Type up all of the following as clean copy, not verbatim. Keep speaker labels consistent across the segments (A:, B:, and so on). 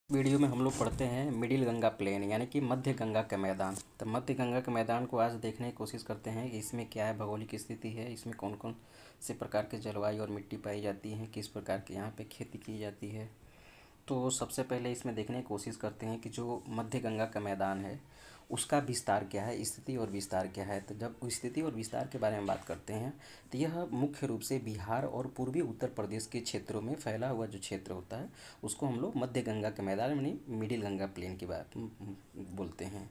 A: Video में हम लोग पढ़ते हैं मिडिल गंगा प्लेन यानी कि मध्य गंगा का मैदान। तो मध्य गंगा के मैदान को आज देखने की कोशिश करते हैं कि इसमें क्या है, भौगोलिक स्थिति है, इसमें कौन कौन से प्रकार के जलवायु और मिट्टी पाई जाती है, किस प्रकार के यहाँ पे खेती की जाती है। तो सबसे पहले इसमें देखने की कोशिश करते हैं कि जो मध्य गंगा का मैदान है उसका विस्तार क्या है, स्थिति और विस्तार क्या है। तो जब स्थिति और विस्तार के बारे में बात करते हैं तो यह मुख्य रूप से बिहार और पूर्वी उत्तर प्रदेश के क्षेत्रों में फैला हुआ जो क्षेत्र होता है उसको हम लोग मध्य गंगा के मैदान यानी मिडिल गंगा प्लेन की बात बोलते हैं।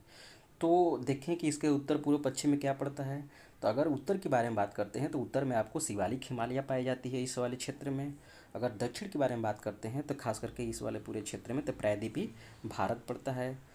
A: तो देखें कि इसके उत्तर पूर्व पश्चिम में क्या पड़ता है। तो अगर उत्तर के बारे में बात करते हैं तो उत्तर में आपको शिवालिक हिमालय पाई जाती है इस वाले क्षेत्र में। अगर दक्षिण के बारे में बात करते हैं तो खास करके इस वाले पूरे क्षेत्र में तो प्रायद्वीपीय भारत पड़ता है।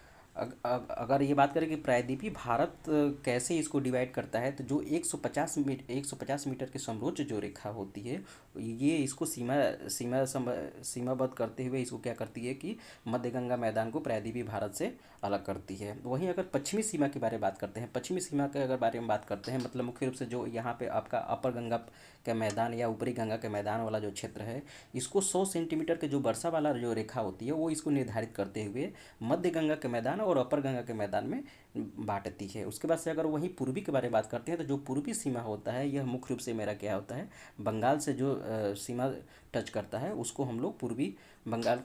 A: अगर ये बात करें कि प्रायद्वीपीय भारत कैसे इसको डिवाइड करता है, तो जो 150 मीटर की समरोच्च जो रेखा होती है ये इसको सीमाबद्ध करते हुए इसको क्या करती है कि मध्य गंगा मैदान को प्रायद्वीपीय भारत से अलग करती है। वहीं अगर पश्चिमी सीमा की बारे में बात करते हैं, पश्चिमी सीमा के अगर बारे में बात करते हैं मतलब मुख्य रूप से जो यहाँ पे आपका अपर गंगा का मैदान या ऊपरी गंगा के मैदान वाला जो क्षेत्र है इसको 100 सेंटीमीटर के जो वर्षा वाला जो रेखा होती है वो इसको निर्धारित करते हुए मध्य गंगा के मैदान और अपर गंगा के मैदान में बांटती है। उसके बाद से अगर वहीं पूर्वी के बारे में बात करते हैं तो जो पूर्वी सीमा होता है यह मुख्य रूप से मेरा क्या होता है, बंगाल से जो सीमा टच करता है उसको हम लोग पूर्वी बंगाल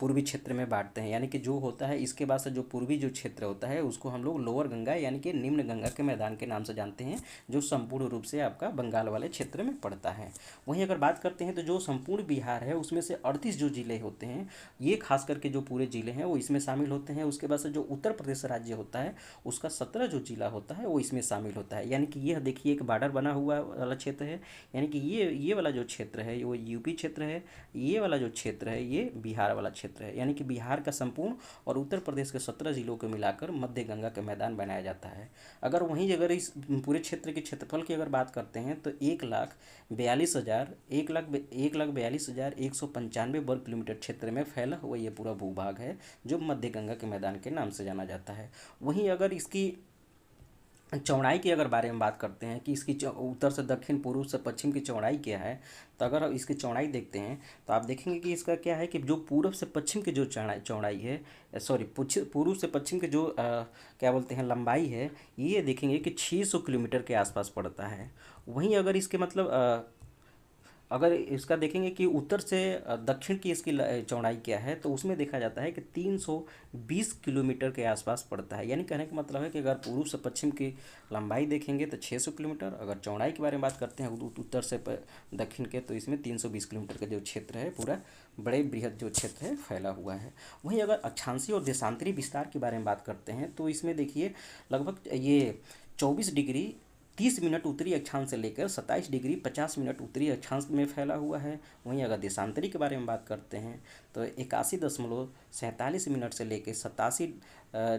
A: पूर्वी क्षेत्र में बांटते हैं। यानी कि जो होता है इसके बाद से जो पूर्वी जो क्षेत्र होता है उसको हम लोग लोअर गंगा यानी कि निम्न गंगा के मैदान के नाम से जानते हैं, जो संपूर्ण रूप से आपका बंगाल वाले क्षेत्र में पड़ता है। वहीं अगर बात करते हैं तो जो संपूर्ण बिहार है उसमें से 38 जो जिले होते हैं ये खास करके जो पूरे जिले हैं वो इसमें शामिल होते हैं। उसके बाद से जो उत्तर प्रदेश राज्य होता है उसका 17 जो जिला होता है वो इसमें शामिल होता है। यानी कि यह देखिए एक बॉर्डर बना हुआ वाला क्षेत्र है, यानी कि ये वाला जो क्षेत्र है वो यूपी क्षेत्र है, ये वाला जो क्षेत्र है ये बिहार वाला क्षेत्र है। यानी कि बिहार का संपूर्ण और उत्तर प्रदेश के 17 जिलों को मिलाकर मध्य गंगा का मैदान बनाया जाता है। अगर वहीं अगर इस पूरे क्षेत्र के क्षेत्रफल की अगर बात करते हैं तो 1,42,195 वर्ग किलोमीटर क्षेत्र में फैला हुआ ये पूरा भूभाग है जो मध्य गंगा के मैदान के नाम से जाना जाता है। वहीं अगर इसकी चौड़ाई की अगर बारे में बात करते हैं कि इसकी उत्तर से दक्षिण पूर्व से पश्चिम की चौड़ाई क्या है, तो अगर आप इसकी चौड़ाई देखते हैं तो आप देखेंगे कि इसका क्या है कि जो पूर्व से पश्चिम की जो चौड़ाई है, सॉरी पूर्व से पश्चिम की जो क्या बोलते हैं लंबाई है, ये देखेंगे कि 600 किलोमीटर के आसपास पड़ता है। वहीं अगर इसके मतलब अगर इसका देखेंगे कि उत्तर से दक्षिण की इसकी चौड़ाई क्या है तो उसमें देखा जाता है कि 320 किलोमीटर के आसपास पड़ता है। यानी कहने का मतलब है कि अगर पूर्व से पश्चिम की लंबाई देखेंगे तो 600 किलोमीटर, अगर चौड़ाई के बारे में बात करते हैं उत्तर से दक्षिण के तो इसमें 320 किलोमीटर का जो क्षेत्र है पूरा बड़े बृहद जो क्षेत्र है फैला हुआ है। वहीं अगर अक्षांशीय और देशांतरी विस्तार के बारे में बात करते हैं तो इसमें देखिए लगभग ये 24 डिग्री 30 मिनट उत्तरी अक्षांश से लेकर 27 डिग्री 50 मिनट उत्तरी अक्षांश में फैला हुआ है। वहीं अगर देशांतरी के बारे में बात करते हैं तो 81.47 मिनट से लेकर 87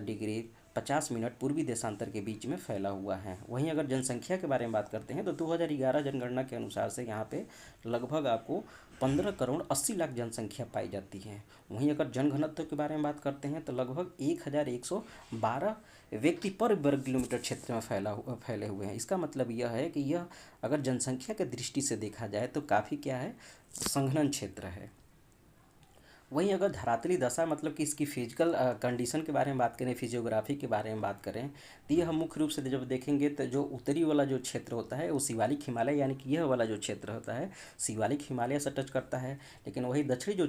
A: डिग्री 50 मिनट पूर्वी देशांतर के बीच में फैला हुआ है। वहीं अगर जनसंख्या के बारे में बात करते हैं तो 2011 जनगणना के अनुसार से यहाँ पे लगभग आपको 15 करोड़ 80 लाख जनसंख्या पाई जाती है। वहीं अगर जनघनत्व के बारे में बात करते हैं तो लगभग 1112 व्यक्ति पर वर्ग किलोमीटर क्षेत्र में फैले हुए हैं। इसका मतलब यह है कि यह अगर जनसंख्या के दृष्टि से देखा जाए तो काफ़ी क्या है, संघनन क्षेत्र है। वहीं अगर धरातली दशा मतलब कि इसकी फिजिकल कंडीशन के बारे में बात करें, फिजियोग्राफी के बारे में बात करें तो यह मुख्य रूप से जब देखेंगे तो जो उत्तरी वाला जो क्षेत्र होता है वो शिवालिक हिमालय यानी कि यह वाला जो क्षेत्र होता है शिवालिक हिमालय से टच करता है। लेकिन वही दक्षिणी जो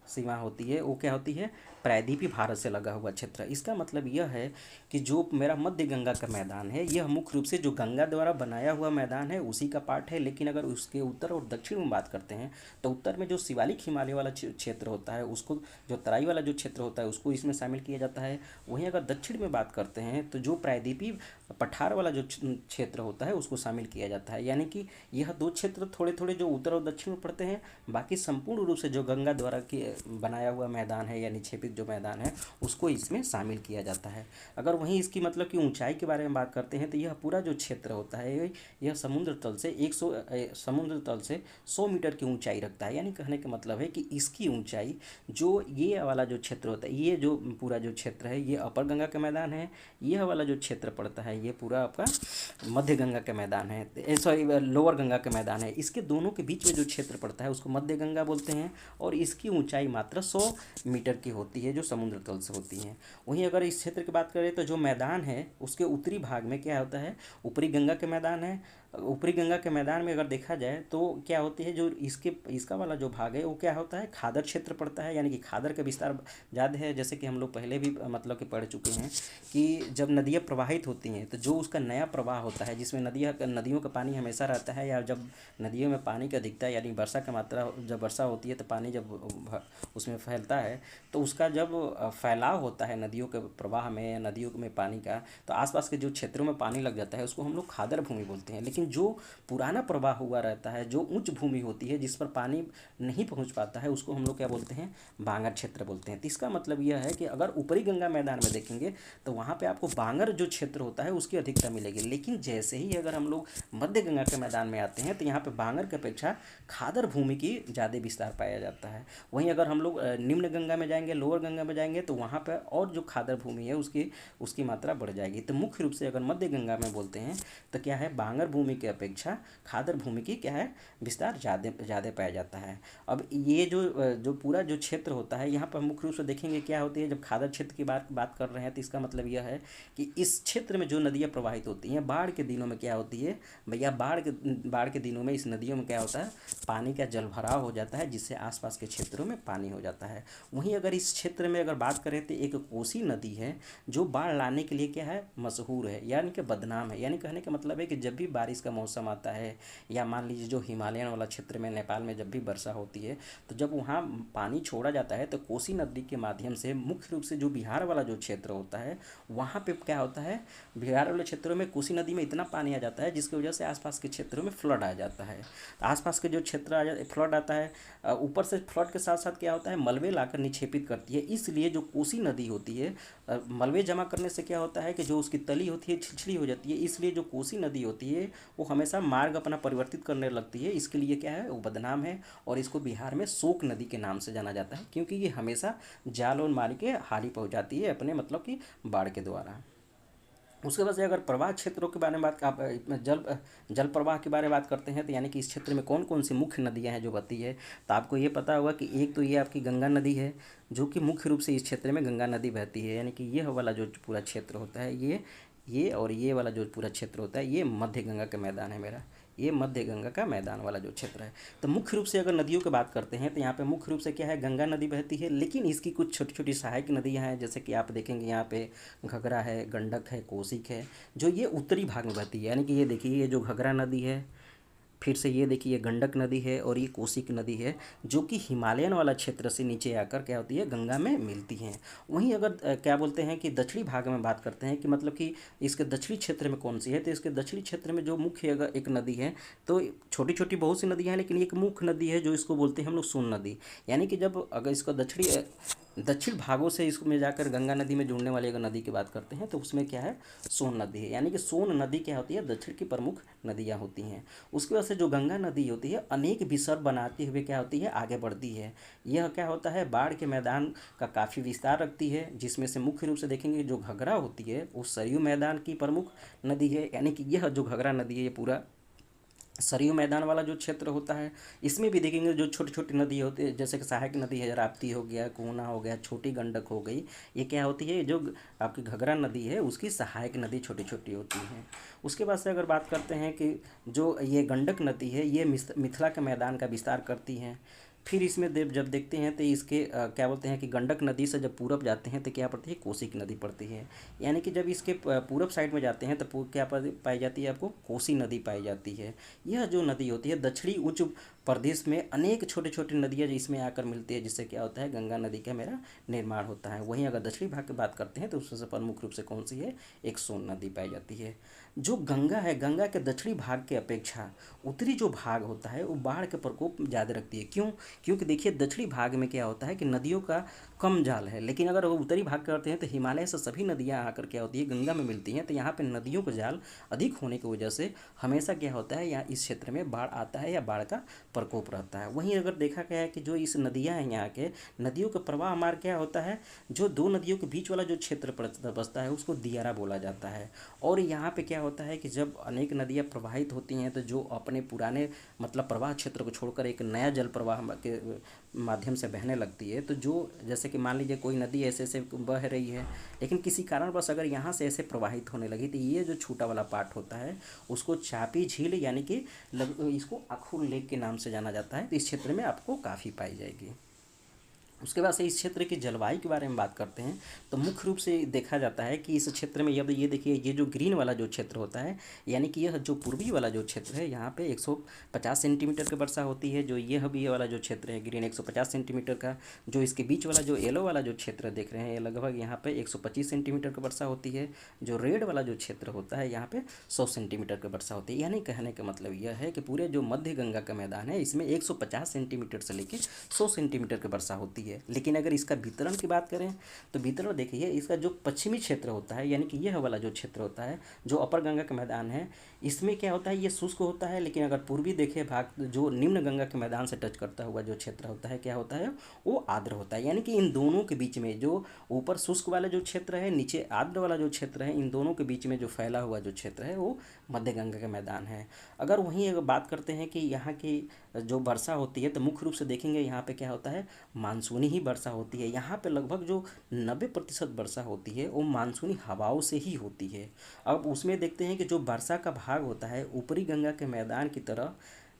A: सीमा होती है वो क्या होती है, प्रायद्वीपीय भारत से लगा हुआ क्षेत्र। इसका मतलब यह है कि जो मेरा मध्य गंगा का मैदान है यह मुख्य रूप से जो गंगा द्वारा बनाया हुआ मैदान है उसी का पार्ट है। लेकिन अगर उसके उत्तर और दक्षिण में बात करते हैं तो उत्तर में जो शिवालिक हिमालय वाला क्षेत्र होता है उसको, जो तराई वाला जो क्षेत्र होता है उसको इसमें शामिल किया जाता है। वहीं अगर दक्षिण में बात करते हैं तो जो प्रायद्वीपीय पठार वाला जो क्षेत्र होता है उसको शामिल किया जाता है। यानी कि यह दो क्षेत्र थोड़े थोड़े जो उत्तर और दक्षिण में पड़ते हैं, बाकी संपूर्ण रूप से जो गंगा द्वारा बनाया हुआ मैदान है यानी क्षेपित जो मैदान है उसको इसमें शामिल किया जाता है। अगर वहीं इसकी मतलब कि ऊंचाई के बारे में बात करते हैं तो यह पूरा जो क्षेत्र होता है यह समुद्र तल से 100 मीटर की ऊंचाई रखता है। यानी कहने का मतलब है कि इसकी ऊंचाई जो ये वाला जो क्षेत्र होता है, ये जो पूरा जो क्षेत्र है ये अपर गंगा का मैदान है, यह वाला जो क्षेत्र पड़ता है ये पूरा आपका मध्य गंगा का मैदान है, सॉरी लोअर गंगा का मैदान है। इसके दोनों के बीच में जो क्षेत्र पड़ता है उसको मध्य गंगा बोलते हैं और इसकी ऊंचाई ऊंचाई मात्र 100 मीटर की होती है, जो समुद्र तल से होती हैं। वहीं अगर इस क्षेत्र की बात करें तो जो मैदान है उसके उत्तरी भाग में क्या होता है, ऊपरी गंगा के मैदान है। ऊपरी गंगा के मैदान में अगर देखा जाए तो क्या होती है, जो इसका वाला जो भाग है वो क्या होता है, खादर क्षेत्र पड़ता है, यानी कि खादर का विस्तार ज़्यादा है। जैसे कि हम लोग पहले भी मतलब कि पढ़ चुके हैं कि जब नदियाँ प्रवाहित होती हैं तो जो उसका नया प्रवाह होता है, जिसमें नदियों का पानी हमेशा रहता है, या जब नदियों में पानी का दिखता है, यानी वर्षा का मात्रा, जब वर्षा होती है तो पानी जब उसमें फैलता है, तो उसका जब फैलाव होता है नदियों के प्रवाह में या नदियों में पानी का, तो आसपास के जो क्षेत्रों में पानी लग जाता है उसको हम लोग खादर भूमि बोलते हैं। लेकिन जो पुराना प्रवाह हुआ रहता है, जो उच्च भूमि होती है जिस पर पानी नहीं पहुंच पाता है, उसको हम लोग क्या बोलते हैं, बांगर क्षेत्र बोलते हैं। तो इसका मतलब यह है कि अगर ऊपरी गंगा मैदान में देखेंगे तो वहाँ पे आपको बांगर जो क्षेत्र होता है उसकी अधिकता मिलेगी। लेकिन जैसे ही अगर हम लोग मध्य गंगा के मैदान में आते हैं तो यहाँ पे बांगर की अपेक्षा खादर भूमि की ज़्यादा विस्तार पाया जाता है। वहीं अगर हम लोग निम्न गंगा में जाएंगे, लोअर गंगा में जाएंगे, तो वहाँ पर और जो खादर भूमि है उसकी मात्रा बढ़ जाएगी। तो मुख्य रूप से अगर मध्य गंगा में बोलते हैं तो क्या है, बांगर भूमि की अपेक्षा खादर भूमि की क्या है, विस्तार ज़्यादा पाया जाता है। अब ये जो पूरा जो क्षेत्र होता है, यहाँ पर मुख्य रूप से देखेंगे क्या होती है, जब खादर क्षेत्र की बात कर रहे हैं तो इसका मतलब यह है कि इस क्षेत्र में जो नदियाँ प्रवाहित होती हैं, बाढ़ के दिनों में क्या होती है भैया, बाढ़ के दिनों में इस नदियों में क्या होता है, पानी का जल भराव हो जाता है, जिससे आसपास के क्षेत्रों में पानी हो जाता है। वहीं अगर इस क्षेत्र में अगर बात करें तो एक कोसी नदी है जो बाढ़ लाने के लिए क्या है, मशहूर है, यानी कि बदनाम है। यानी कहने का मतलब है कि जब भी बारिश का मौसम आता है, या मान लीजिए जो हिमालयन वाला क्षेत्र में नेपाल में जब भी वर्षा होती है, तो जब वहाँ पानी छोड़ा जाता है तो कोसी नदी के माध्यम से मुख्य रूप से जो बिहार वाला जो क्षेत्र होता है, वहाँ पे क्या होता है, बिहार वाले क्षेत्रों में कोसी नदी में इतना पानी आ जाता है जिसकी वजह से आसपास के क्षेत्रों में फ्लड आ जाता है। आसपास के जो क्षेत्र आ जाते, फ्लड आता है, ऊपर से फ्लड के साथ साथ क्या होता है, मलबे लाकर निक्षेपित करती है। इसलिए जो कोसी नदी होती है, मलबे जमा करने से क्या होता है कि जो उसकी तली होती है छिछली हो जाती है, इसलिए जो कोसी नदी होती है वो हमेशा मार्ग अपना परिवर्तित करने लगती है। इसके लिए क्या है, वो बदनाम है, और इसको बिहार में शोक नदी के नाम से जाना जाता है, क्योंकि ये हमेशा जाल और मार के हानि पहुंचाती है अपने मतलब कि बाढ़ के द्वारा। उसके बाद से अगर प्रवाह क्षेत्रों के बारे में बात आप जल प्रवाह के बारे में बात करते हैं, तो यानी कि इस क्षेत्र में कौन कौन सी मुख्य नदियां हैं जो बहती है, तो आपको ये पता होगा कि एक तो ये आपकी गंगा नदी है, जो कि मुख्य रूप से इस क्षेत्र में गंगा नदी बहती है। यानी कि यह वाला जो पूरा क्षेत्र होता है, ये और ये वाला जो पूरा क्षेत्र होता है, ये मध्य गंगा का मैदान है मेरा, ये मध्य गंगा का मैदान वाला जो क्षेत्र है। तो मुख्य रूप से अगर नदियों की बात करते हैं तो यहाँ पे मुख्य रूप से क्या है, गंगा नदी बहती है, लेकिन इसकी कुछ छोटी छोटी सहायक नदियाँ हैं, जैसे कि आप देखेंगे यहाँ पे घघरा है, गंडक है, कोसिक है, जो ये उत्तरी भाग में बहती है। यानी कि ये देखिए, ये जो घघरा नदी है, फिर से ये देखिए ये गंडक नदी है, और ये कोसिक नदी है, जो कि हिमालयन वाला क्षेत्र से नीचे आकर क्या होती है, गंगा में मिलती हैं। वहीं अगर क्या बोलते हैं कि दक्षिणी भाग में बात करते हैं कि मतलब कि इसके दक्षिणी क्षेत्र में कौन सी है, तो इसके दक्षिणी क्षेत्र में जो मुख्य अगर एक नदी है, तो छोटी छोटी बहुत सी नदियाँ हैं, लेकिन एक मुख्य नदी है जो इसको बोलते हैं हम लोग सोन नदी। यानी कि जब अगर इसको दक्षिण भागों से इसमें जाकर गंगा नदी में जुड़ने वाली अगर नदी की बात करते हैं तो उसमें क्या है, सोन नदी है। यानी कि सोन नदी क्या होती है, दक्षिण की प्रमुख नदियाँ होती हैं। उसकी वजह से जो गंगा नदी होती है अनेक विसर्ग बनाते हुए क्या होती है, आगे बढ़ती है। यह क्या होता है, बाढ़ के मैदान का काफ़ी विस्तार रखती है, जिसमें से मुख्य रूप से देखेंगे जो घघरा होती है वो सरयू मैदान की प्रमुख नदी है। यानी कि यह जो घघरा नदी है ये पूरा सरयू मैदान वाला जो क्षेत्र होता है, इसमें भी देखेंगे जो छोटी छोटी नदी होती है, जैसे कि सहायक नदी है, राप्ती हो गया, कोना हो गया, छोटी गंडक हो गई, ये क्या होती है, जो आपकी घघरा नदी है उसकी सहायक नदी छोटी छोटी होती हैं। उसके बाद से अगर बात करते हैं कि जो ये गंडक नदी है, ये मिथिला के मैदान का विस्तार करती हैं। फिर इसमें जब देखते हैं तो इसके क्या बोलते हैं कि गंडक नदी से जब पूरब जाते हैं तो क्या पड़ती है, कोसिक नदी पड़ती है। यानी कि जब इसके पूरब साइड में जाते हैं तो क्या पाई जाती है, आपको कोसी नदी पाई जाती है। यह जो नदी होती है दक्षिणी उच्च प्रदेश में अनेक छोटे छोटे नदियाँ इसमें आकर मिलती है, जिससे क्या होता है, गंगा नदी का मेरा निर्माण होता है। वहीं अगर दक्षिणी भाग की बात करते हैं तो उससे प्रमुख रूप से कौन सी है, एक सोन नदी पाई जाती है। जो गंगा है, गंगा के दक्षिणी भाग के अपेक्षा उत्तरी जो भाग होता है वो बाढ़ के प्रकोप ज़्यादा रखती है। क्यों? क्योंकि देखिए दक्षिणी भाग में क्या होता है कि नदियों का कम जाल है, लेकिन अगर वो उत्तरी भाग करते हैं तो हिमालय से सभी नदियाँ आकर क्या होती है, गंगा में मिलती हैं। तो यहाँ पे नदियों का जाल अधिक होने की वजह से हमेशा क्या होता है, यहाँ इस क्षेत्र में बाढ़ आता है या बाढ़ का प्रकोप रहता है। वहीं अगर देखा गया है कि जो इस नदियाँ हैं, यहाँ के नदियों का प्रवाह मार्ग क्या होता है, जो दो नदियों के बीच वाला जो क्षेत्र बसता है उसको दियारा बोला जाता है। और यहाँ पे क्या होता है कि जब अनेक नदियाँ प्रवाहित होती हैं तो जो अपने पुराने मतलब प्रवाह क्षेत्र को छोड़कर एक नया जल प्रवाह के माध्यम से बहने लगती है, तो जो जैसे कि मान लीजिए कोई नदी ऐसे ऐसे बह रही है, लेकिन किसी कारणवश अगर यहाँ से ऐसे प्रवाहित होने लगी, तो ये जो छोटा वाला पार्ट होता है उसको चापी झील यानी कि इसको अखुर लेक के नाम से जाना जाता है। तो इस क्षेत्र में आपको काफ़ी पाई जाएगी। उसके बाद से इस क्षेत्र की जलवायु के बारे में बात करते हैं, तो मुख्य रूप से देखा जाता है कि इस क्षेत्र में अब ये देखिए, ये जो ग्रीन वाला जो क्षेत्र होता है, यानी कि यह जो पूर्वी वाला जो क्षेत्र है, यहाँ पे 150 सेंटीमीटर की वर्षा होती है। जो यह भी ये वाला जो क्षेत्र है ग्रीन 150 सेंटीमीटर का, जो इसके बीच वाला जो येलो वाला जो क्षेत्र देख रहे हैं, ये लगभग यहाँ पे 125 सेंटीमीटर की वर्षा होती है। जो रेड वाला जो क्षेत्र होता है, यहाँ पे 100 सेंटीमीटर की वर्षा होती है। यानी कहने का मतलब यह है कि पूरे जो मध्य गंगा का मैदान है, इसमें 150 सेंटीमीटर से लेकर 100 सेंटीमीटर की वर्षा होती है। लेकिन अगर इसका वितरण की बात करें, तो वितरण देखिए, इसका जो पश्चिमी क्षेत्र होता है, यानी कि यह वाला जो क्षेत्र होता है, जो अपर गंगा का मैदान है, इसमें क्या होता है, ये शुष्क होता है। लेकिन अगर पूर्वी देखें भाग, जो निम्न गंगा के मैदान से टच करता हुआ जो क्षेत्र होता है, क्या होता है, वो आर्द्र होता है। यानी कि इन दोनों के बीच में, जो ऊपर शुष्क वाला जो क्षेत्र है, नीचे आर्द्र वाला जो क्षेत्र है, इन दोनों के बीच में जो फैला हुआ जो क्षेत्र है, वो मध्य गंगा का मैदान है। अगर वहीं अगर बात करते हैं कि यहाँ की जो वर्षा होती है, तो मुख्य रूप से देखेंगे यहाँ पे क्या होता है, मानसूनी ही वर्षा होती है। यहाँ पे लगभग जो 90% वर्षा होती है वो मानसूनी हवाओं से ही होती है। अब उसमें देखते हैं कि जो वर्षा का भाग होता है ऊपरी गंगा के मैदान की तरह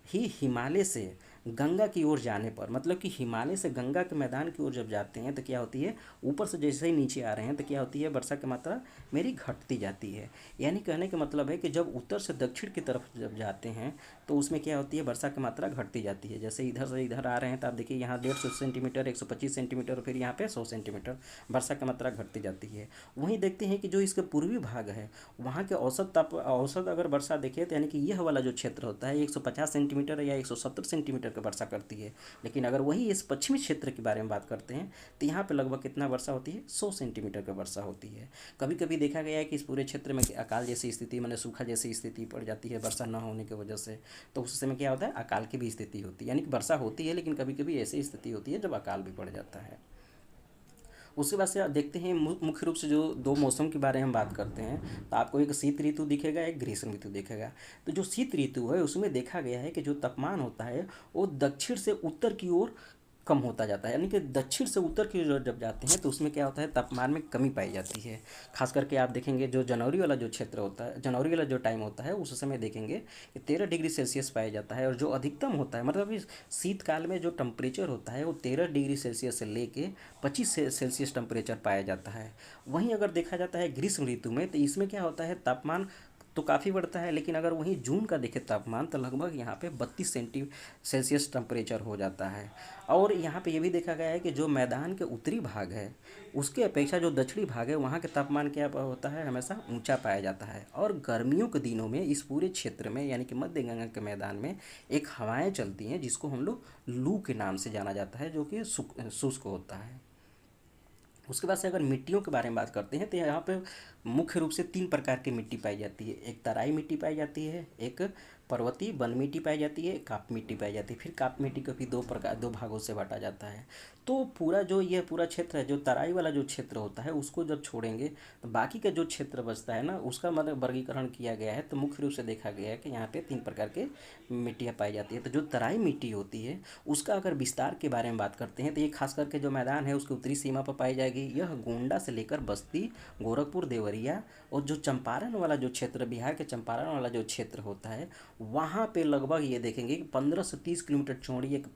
A: ही हिमालय से गंगा की ओर जाने पर, मतलब कि हिमालय से गंगा के मैदान की ओर जब जाते हैं, तो क्या होती है, ऊपर से जैसे ही नीचे आ रहे हैं, तो क्या होती है, वर्षा की मात्रा मेरी घटती जाती है। यानी कहने का मतलब है कि जब उत्तर से दक्षिण की तरफ जब जाते हैं, तो उसमें क्या होती है, वर्षा की मात्रा घटती जाती है। जैसे इधर से इधर आ रहे हैं, तो आप देखिए यहाँ 150 सेंटीमीटर, 125 सेंटीमीटर, फिर यहाँ पे 100 सेंटीमीटर वर्षा की मात्रा घटती जाती है। वहीं देखते हैं कि जो इसका पूर्वी भाग है, वहाँ के औसत अगर वर्षा देखें, तो यानी कि यह वाला जो क्षेत्र होता है 150 सेंटीमीटर या 170 सेंटीमीटर की वर्षा करती है। लेकिन अगर वही इस पश्चिमी क्षेत्र के बारे में बात करते हैं, तो यहाँ पे लगभग कितना वर्षा होती है, 100 सेंटीमीटर की वर्षा होती है। कभी कभी देखा गया है कि इस पूरे क्षेत्र में अकाल जैसी स्थिति, माने सूखा जैसी स्थिति पड़ जाती है वर्षा न होने की वजह से। तो उस समय क्या होता है, अकाल की भी स्थिति होती है। यानी कि वर्षा होती है, लेकिन कभी कभी ऐसी स्थिति होती है जब अकाल भी पड़ जाता है। उसके बाद से आप देखते हैं मुख्य रूप से जो दो मौसम के बारे में बात करते हैं, तो आपको एक शीत ऋतु दिखेगा, एक ग्रीष्म ऋतु दिखेगा। तो जो शीत ऋतु है, उसमें देखा गया है कि जो तापमान होता है वो दक्षिण से उत्तर की ओर कम होता जाता है। यानी कि दक्षिण से उत्तर की ओर जब जाते हैं, तो उसमें क्या होता है, तापमान में कमी पाई जाती है। खास करके आप देखेंगे जो जनवरी वाला जो क्षेत्र होता है, जनवरी वाला जो टाइम होता है, उस समय देखेंगे कि 13 डिग्री सेल्सियस पाया जाता है। और जो अधिकतम होता है, मतलब इस शीतकाल में जो टेम्परेचर होता है, वो 13 डिग्री सेल्सियस से लेके 25 सेल्सियस टेम्परेचर पाया जाता है। वहीं अगर देखा जाता है ग्रीष्म ऋतु में, तो इसमें क्या होता है, तापमान तो काफ़ी बढ़ता है। लेकिन अगर वहीं जून का देखें तापमान, तो लगभग यहाँ पे 32 सेल्सियस टेम्परेचर हो जाता है। और यहाँ पे ये भी देखा गया है कि जो मैदान के उत्तरी भाग है, उसके अपेक्षा जो दक्षिणी भाग है, वहाँ के तापमान क्या होता है, हमेशा ऊंचा पाया जाता है। और गर्मियों के दिनों में इस पूरे क्षेत्र में, यानी कि मध्य गंगा के मैदान में एक हवाएं चलती हैं, जिसको हम लोग लू के नाम से जाना जाता है, जो कि शुष्क होता है। उसके बाद से अगर मिट्टियों के बारे में बात करते हैं, तो यहाँ पे मुख्य रूप से 3 प्रकार की मिट्टी पाई जाती है। एक तराई मिट्टी पाई जाती है, एक पर्वतीय वन मिट्टी पाई जाती है, काप मिट्टी पाई जाती है। फिर काप मिट्टी को भी दो भागों से बांटा जाता है। तो पूरा जो ये पूरा क्षेत्र है, जो तराई वाला जो क्षेत्र होता है, उसको जब छोड़ेंगे, तो बाकी का जो क्षेत्र बचता है ना, उसका मतलब वर्गीकरण किया गया है। तो मुख्य रूप से देखा गया है कि यहाँ पे 3 प्रकार के मिट्टियाँ पाई जाती है। तो जो तराई मिट्टी होती है, उसका अगर विस्तार के बारे में बात करते हैं, तो ये खास करके जो मैदान है उसकी उत्तरी सीमा पर पाई जाएगी। यह गोंडा से लेकर बस्ती, गोरखपुर, देवरिया और जो चंपारण वाला जो क्षेत्र, बिहार के चंपारण वाला जो क्षेत्र होता है, वहाँ पे लगभग ये देखेंगे कि 15 से 30 किलोमीटर चौड़ी एक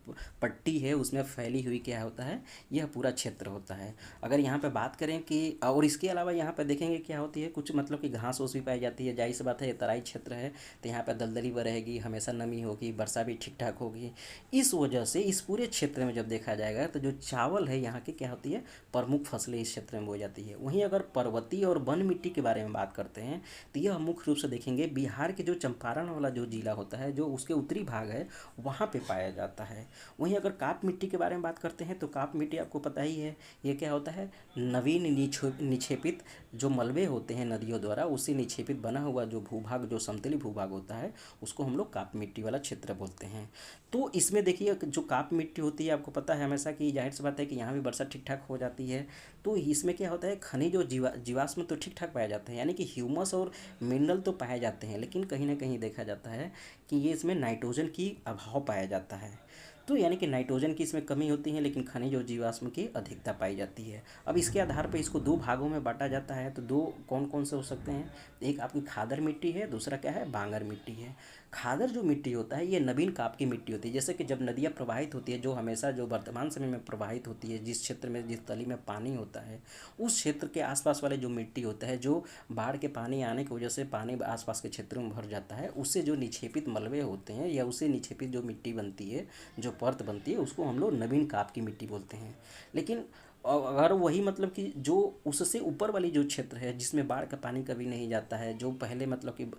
A: पट्टी है, उसमें फैली हुई क्या होता है, यह पूरा क्षेत्र होता है। अगर यहाँ पे बात करें कि और इसके अलावा यहाँ पे देखेंगे क्या होती है, कुछ मतलब कि घास ओस भी पाई जाती है। जाहिर सी बात है, ये तराई क्षेत्र है, तो यहाँ पे दलदली रहेगी, हमेशा नमी होगी, वर्षा भी ठीक ठाक होगी। इस वजह से इस पूरे क्षेत्र में जब देखा जाएगा, तो जो चावल है यहाँ की क्या होती है, प्रमुख फसलें इस क्षेत्र में बोई जाती है। वहीं अगर पर्वतीय और वन मिट्टी के बारे में बात करते हैं, तो यह मुख्य रूप से देखेंगे बिहार के जो चंपारण वाला जो जिला होता है, जो उसके उत्तरी भाग है, वहाँ पे पाया जाता है। वहीं अगर काप मिट्टी के बारे में बात करते हैं, तो काप मिट्टी आपको पता ही है, ये क्या होता है, नवीन निक्षेपित जो मलबे होते हैं नदियों द्वारा, उससे निक्षेपित बना हुआ जो भूभाग, जो समतली भूभाग होता है, उसको हम लोग काप मिट्टी वाला क्षेत्र बोलते हैं। तो इसमें देखिए, जो काप मिट्टी होती है, आपको पता है हमेशा कि जाहिर सी बात है कि यहाँ भी वर्षा ठीक ठाक हो जाती है। तो इसमें क्या होता है, खनिज और जीवाश्म तो ठीक ठाक पाए जाते हैं, यानी कि ह्यूमस और मिनरल तो पाए जाते हैं, लेकिन कहीं ना कहीं देखा जाता है कि ये इसमें नाइट्रोजन की अभाव पाया जाता है। तो यानी कि नाइट्रोजन की इसमें कमी होती है, लेकिन खनिज और जीवाश्म की अधिकता पाई जाती है। अब इसके आधार पर इसको दो भागों में बांटा जाता है। तो दो कौन कौन से हो सकते हैं? एक आपकी खादर मिट्टी है, दूसरा क्या है? बांगर मिट्टी है। खादर जो मिट्टी होता है ये नवीन काप की मिट्टी होती है। जैसे कि जब नदियाँ प्रवाहित होती है, जो हमेशा जो वर्तमान समय में प्रवाहित होती है, जिस क्षेत्र में जिस तली में पानी होता है, उस क्षेत्र के आसपास वाले जो मिट्टी होता है, जो बाढ़ के पानी आने की वजह से पानी आसपास के क्षेत्रों में भर जाता है, उससे जो निक्षेपित मलबे होते हैं या उससे निक्षेपित जो मिट्टी बनती है, जो परत बनती है, उसको हम लोग नवीन काप की मिट्टी बोलते हैं। लेकिन अगर वही मतलब कि जो उससे ऊपर वाली जो क्षेत्र है, जिसमें बाढ़ का पानी कभी नहीं जाता है, जो पहले मतलब कि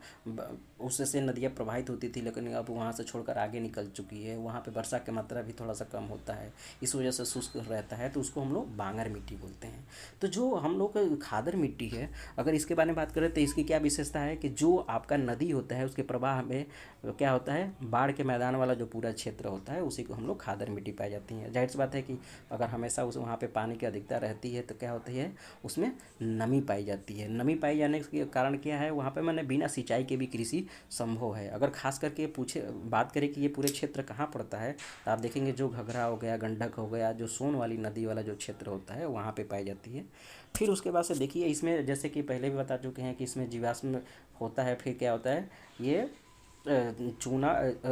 A: उससे नदियाँ प्रवाहित होती थी, लेकिन अब वहाँ से छोड़कर आगे निकल चुकी है, वहाँ पे वर्षा की मात्रा भी थोड़ा सा कम होता है, इस वजह से शुष्क रहता है, तो उसको हम लोग बांगर मिट्टी बोलते हैं। तो जो हम लोग खादर मिट्टी है, अगर इसके बारे में बात करें तो इसकी क्या विशेषता है कि जो आपका नदी होता है उसके प्रवाह में क्या होता है, बाढ़ के मैदान वाला जो पूरा क्षेत्र होता है उसी को हम लोग खादर मिट्टी पाई जाती है। जाहिर सी बात है कि अगर हमेशा उस वहाँ पे पानी की अधिकता रहती है तो क्या होती है, उसमें नमी पाई जाती है। नमी पाई जाने के कारण क्या है, वहाँ पे मैंने बिना सिंचाई के भी कृषि संभव है। अगर खास करके पूछे बात करें कि ये पूरे क्षेत्र कहाँ पड़ता है, तो आप देखेंगे जो घघरा हो गया, गंडक हो गया, जो सोन वाली नदी वाला जो क्षेत्र होता है वहाँ पे पाई जाती है। फिर उसके बाद से देखिए इसमें, जैसे कि पहले भी बता चुके हैं कि इसमें जीवाश्म होता है। फिर क्या होता है, ये चूना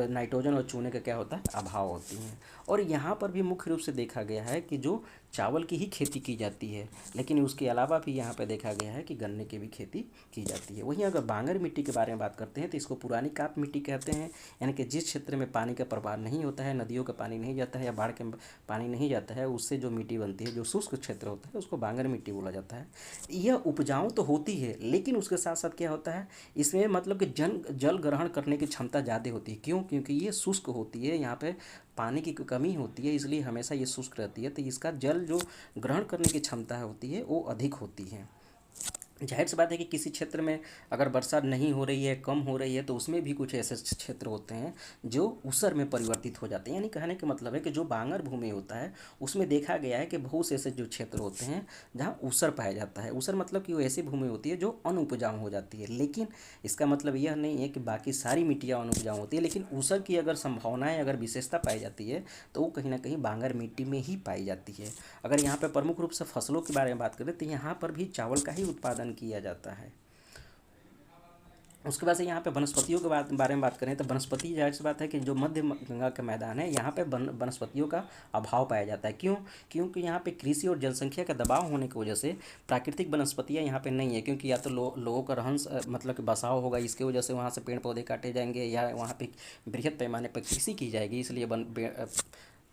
A: नाइट्रोजन और चूने का क्या होता है, अभाव होती हैं। और यहाँ पर भी मुख्य रूप से देखा गया है कि जो चावल की ही खेती की जाती है, लेकिन उसके अलावा भी यहाँ पे देखा गया है कि गन्ने की भी खेती की जाती है। वहीं अगर बांगर मिट्टी के बारे में बात करते हैं तो इसको पुरानी काप मिट्टी कहते हैं। यानी कि जिस क्षेत्र में पानी का प्रवाह नहीं होता है, नदियों का पानी नहीं जाता है या बाढ़ के पानी नहीं जाता है, उससे जो मिट्टी बनती है, जो शुष्क क्षेत्र होता है, उसको बांगर मिट्टी बोला जाता है। यह उपजाऊ तो होती है, लेकिन उसके साथ साथ क्या होता है, इसमें मतलब कि जल ग्रहण करने की क्षमता ज़्यादा होती है। क्यों? क्योंकि ये शुष्क होती है, यहाँ पे पानी की कमी होती है, इसलिए हमेशा ये शुष्क रहती है, तो इसका जल जो ग्रहण करने की क्षमता होती है वो अधिक होती है। जाहिर सी बात है कि किसी क्षेत्र में अगर वर्षा नहीं हो रही है, कम हो रही है, तो उसमें भी कुछ ऐसे क्षेत्र होते हैं जो ऊसर में परिवर्तित हो जाते हैं। यानी कहने का मतलब है कि जो बांगर भूमि होता है उसमें देखा गया है कि बहुत से ऐसे जो क्षेत्र होते हैं जहाँ ऊसर पाया जाता है। ऊसर मतलब कि वो ऐसी भूमि होती है जो अनुपजाऊ हो जाती है। लेकिन इसका मतलब यह नहीं है कि बाकी सारी मिट्टियाँ अनुपजाऊ होती है, लेकिन ऊसर की अगर संभावनाएँ, अगर विशेषता पाई जाती है तो वो कहीं ना कहीं बांगर मिट्टी में ही पाई जाती है। अगर यहाँ पर प्रमुख रूप से फसलों के बारे में बात करें तो यहाँ पर भी चावल का ही उत्पादन किया जाता है। उसके बाद से यहाँ पे वनस्पतियों के बारे में बात करें तो वनस्पति, जाहिर सी बात है कि जो मध्य गंगा का मैदान है यहाँ पे वनस्पतियों का अभाव पाया जाता है। क्यों? क्योंकि यहाँ पे कृषि और जनसंख्या का दबाव होने की वजह से प्राकृतिक वनस्पतियाँ यहाँ पे नहीं है। क्योंकि या तो लोगों का रहन मतलब कि बसाव होगा, इसके वजह से वहाँ से पेड़ पौधे काटे जाएंगे, या वहाँ पे बृहद पैमाने पर कृषि की जाएगी, इसलिए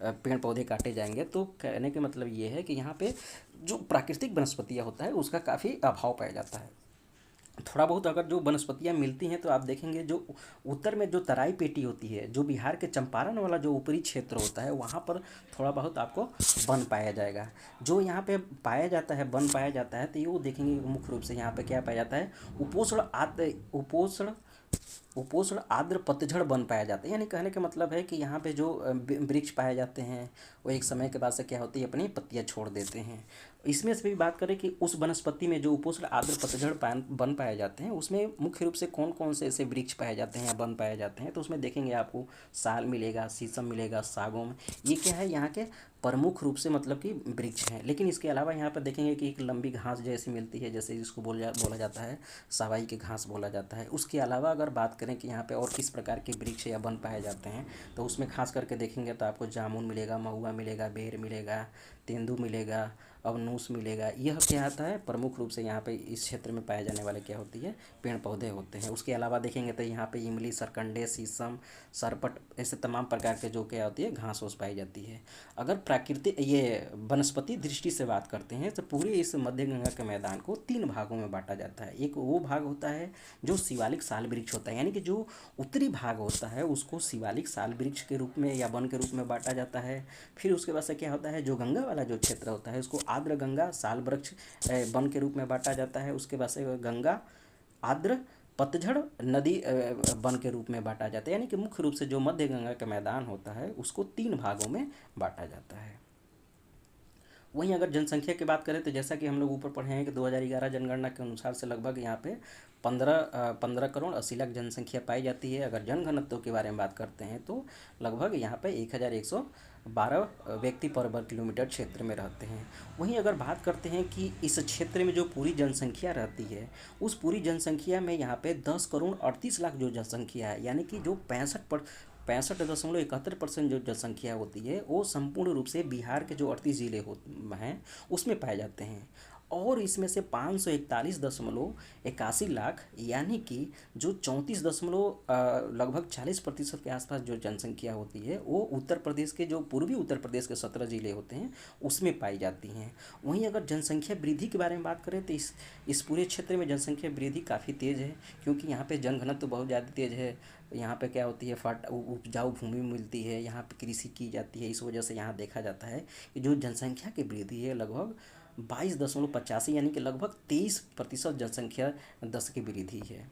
A: पेड़ पौधे काटे जाएंगे। तो कहने का मतलब ये है कि यहाँ पे जो प्राकृतिक वनस्पतियाँ होता है उसका काफ़ी अभाव पाया जाता है। थोड़ा बहुत अगर जो वनस्पतियाँ मिलती हैं तो आप देखेंगे जो उत्तर में जो तराई पेटी होती है, जो बिहार के चंपारण वाला जो ऊपरी क्षेत्र होता है, वहाँ पर थोड़ा बहुत आपको वन पाया जाएगा। जो यहाँ पे पाया जाता है, वन पाया जाता है, तो ये वो देखेंगे मुख्य रूप से यहाँ पे क्या पाया जाता है, उपोष्ण आर्द्र पतझड़ वन पाया जाता है। यानी कहने का मतलब है कि यहाँ पे जो वृक्ष पाए जाते हैं वो एक समय के बाद से क्या होती है, अपनी पत्तियाँ छोड़ देते हैं। इसमें से भी बात करें कि उस वनस्पति में जो उपोष्ण आर्द्र पतझड़ वन पाए जाते हैं, उसमें मुख्य रूप से कौन कौन से ऐसे वृक्ष पाए जाते हैं या वन पाए जाते हैं, तो उसमें देखेंगे आपको साल मिलेगा, शीशम मिलेगा, सागौन। ये क्या है, यहाँ के प्रमुख रूप से मतलब कि वृक्ष हैं। लेकिन इसके अलावा यहाँ पर देखेंगे कि एक लंबी घास जैसी मिलती है, जैसे जिसको बोला जाता है सवाई की घास बोला जाता है। उसके अलावा अगर बात करें कि यहाँ पे और किस प्रकार के वृक्ष या वन पाए जाते हैं, तो उसमें खास करके देखेंगे तो आपको जामुन मिलेगा, महुआ मिलेगा, बेर मिलेगा, तेंदू मिलेगा, अवनूस मिलेगा। यह क्या आता है, प्रमुख रूप से यहाँ पे इस क्षेत्र में पाए जाने वाले क्या होती है, पेड़ पौधे होते हैं। उसके अलावा देखेंगे तो यहाँ पे इमली, सरकंडे, शीशम, सरपट, ऐसे तमाम प्रकार के जो क्या होती है घास ओस पाई जाती है। अगर प्राकृतिक ये वनस्पति दृष्टि से बात करते हैं तो पूरे इस मध्य गंगा के मैदान को 3 भागों में बांटा जाता है। एक वो भाग होता है जो शिवालिक साल वृक्ष होता है, यानी कि जो उत्तरी भाग होता है उसको शिवालिक साल वृक्ष के रूप में या वन के रूप में बांटा जाता है। फिर उसके बाद से क्या होता है, जो गंगा वाला जो क्षेत्र होता है उसको आर्द्र गंगा साल वृक्ष वन के रूप में बांटा जाता है। उसके बाद से गंगा आर्द्र पतझड़ नदी वन के रूप में बांटा जाता है। यानी कि मुख्य रूप से जो मध्य गंगा का मैदान होता है उसको 3 भागों में बांटा जाता है। वहीं अगर जनसंख्या की बात करें तो जैसा कि हम लोग ऊपर पढ़े हैं कि 2011 जनगणना के अनुसार से लगभग यहाँ पे 15 करोड़ 80 लाख जनसंख्या पाई जाती है। अगर जनघनत्व के बारे में बात करते हैं तो लगभग यहाँ पे 1112 व्यक्ति पर वर्ग किलोमीटर क्षेत्र में रहते हैं। वहीं अगर बात करते हैं कि इस क्षेत्र में जो पूरी जनसंख्या रहती है, उस पूरी जनसंख्या में यहाँ पे 10 करोड़ 38 लाख जो जनसंख्या है, यानी कि जो 65.71% जो जनसंख्या होती है वो संपूर्ण रूप से बिहार के जो 38 जिले हो हैं उसमें पाए जाते हैं। और इसमें से 541.81 लाख यानी कि जो 34 दशमलव लगभग 40% के आसपास जो जनसंख्या होती है वो उत्तर प्रदेश के जो पूर्वी उत्तर प्रदेश के 17 जिले होते हैं उसमें पाई जाती हैं। वहीं अगर जनसंख्या वृद्धि के बारे में बात करें तो इस पूरे क्षेत्र में जनसंख्या वृद्धि काफ़ी तेज़ है, क्योंकि यहाँ पे जनघनत्व बहुत ज़्यादा तेज़ है। यहाँ पे क्या होती है, उपजाऊ भूमि मिलती है, यहाँ पे कृषि की जाती है। इस वजह से यहाँ देखा जाता है कि जो जनसंख्या की वृद्धि है लगभग 22.85 यानी कि लगभग 23% जनसंख्या दस की वृद्धि है।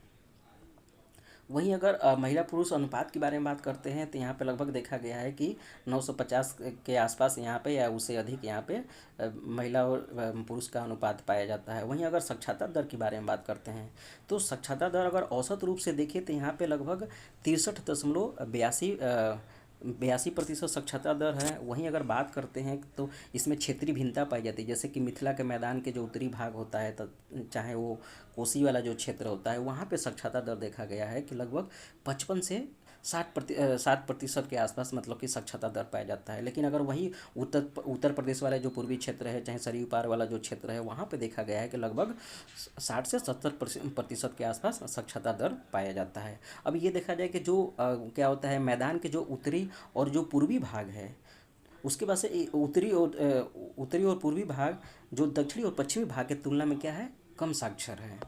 A: वहीं अगर महिला पुरुष अनुपात के बारे में बात करते हैं तो यहाँ पे लगभग देखा गया है कि 950 के आसपास यहाँ पे या उससे अधिक यहाँ पे महिला और पुरुष का अनुपात पाया जाता है। वहीं अगर साक्षरता दर के बारे में बात करते हैं तो साक्षरता दर अगर औसत रूप से देखें तो यहाँ पे लगभग 63.82% साक्षरता दर है। वहीं अगर बात करते हैं तो इसमें क्षेत्रीय भिन्नता पाई जाती है, जैसे कि मिथिला के मैदान के जो उत्तरी भाग होता है तो चाहे वो कोसी वाला जो क्षेत्र होता है वहाँ पे साक्षरता दर देखा गया है कि लगभग 55 से 60% के आसपास मतलब कि साक्षरता दर पाया जाता है। लेकिन अगर वही उत्तर प्रदेश वाला जो पूर्वी क्षेत्र है, चाहे सरयू पार वाला जो क्षेत्र है, वहाँ पे देखा गया है कि लगभग 60 से 70% के आसपास साक्षरता दर पाया जाता है। अब ये देखा जाए कि जो क्या होता है, मैदान के जो उत्तरी और जो पूर्वी भाग है उसके बाद से उत्तरी और पूर्वी भाग जो दक्षिणी और पश्चिमी भाग की तुलना में क्या है, कम साक्षर है।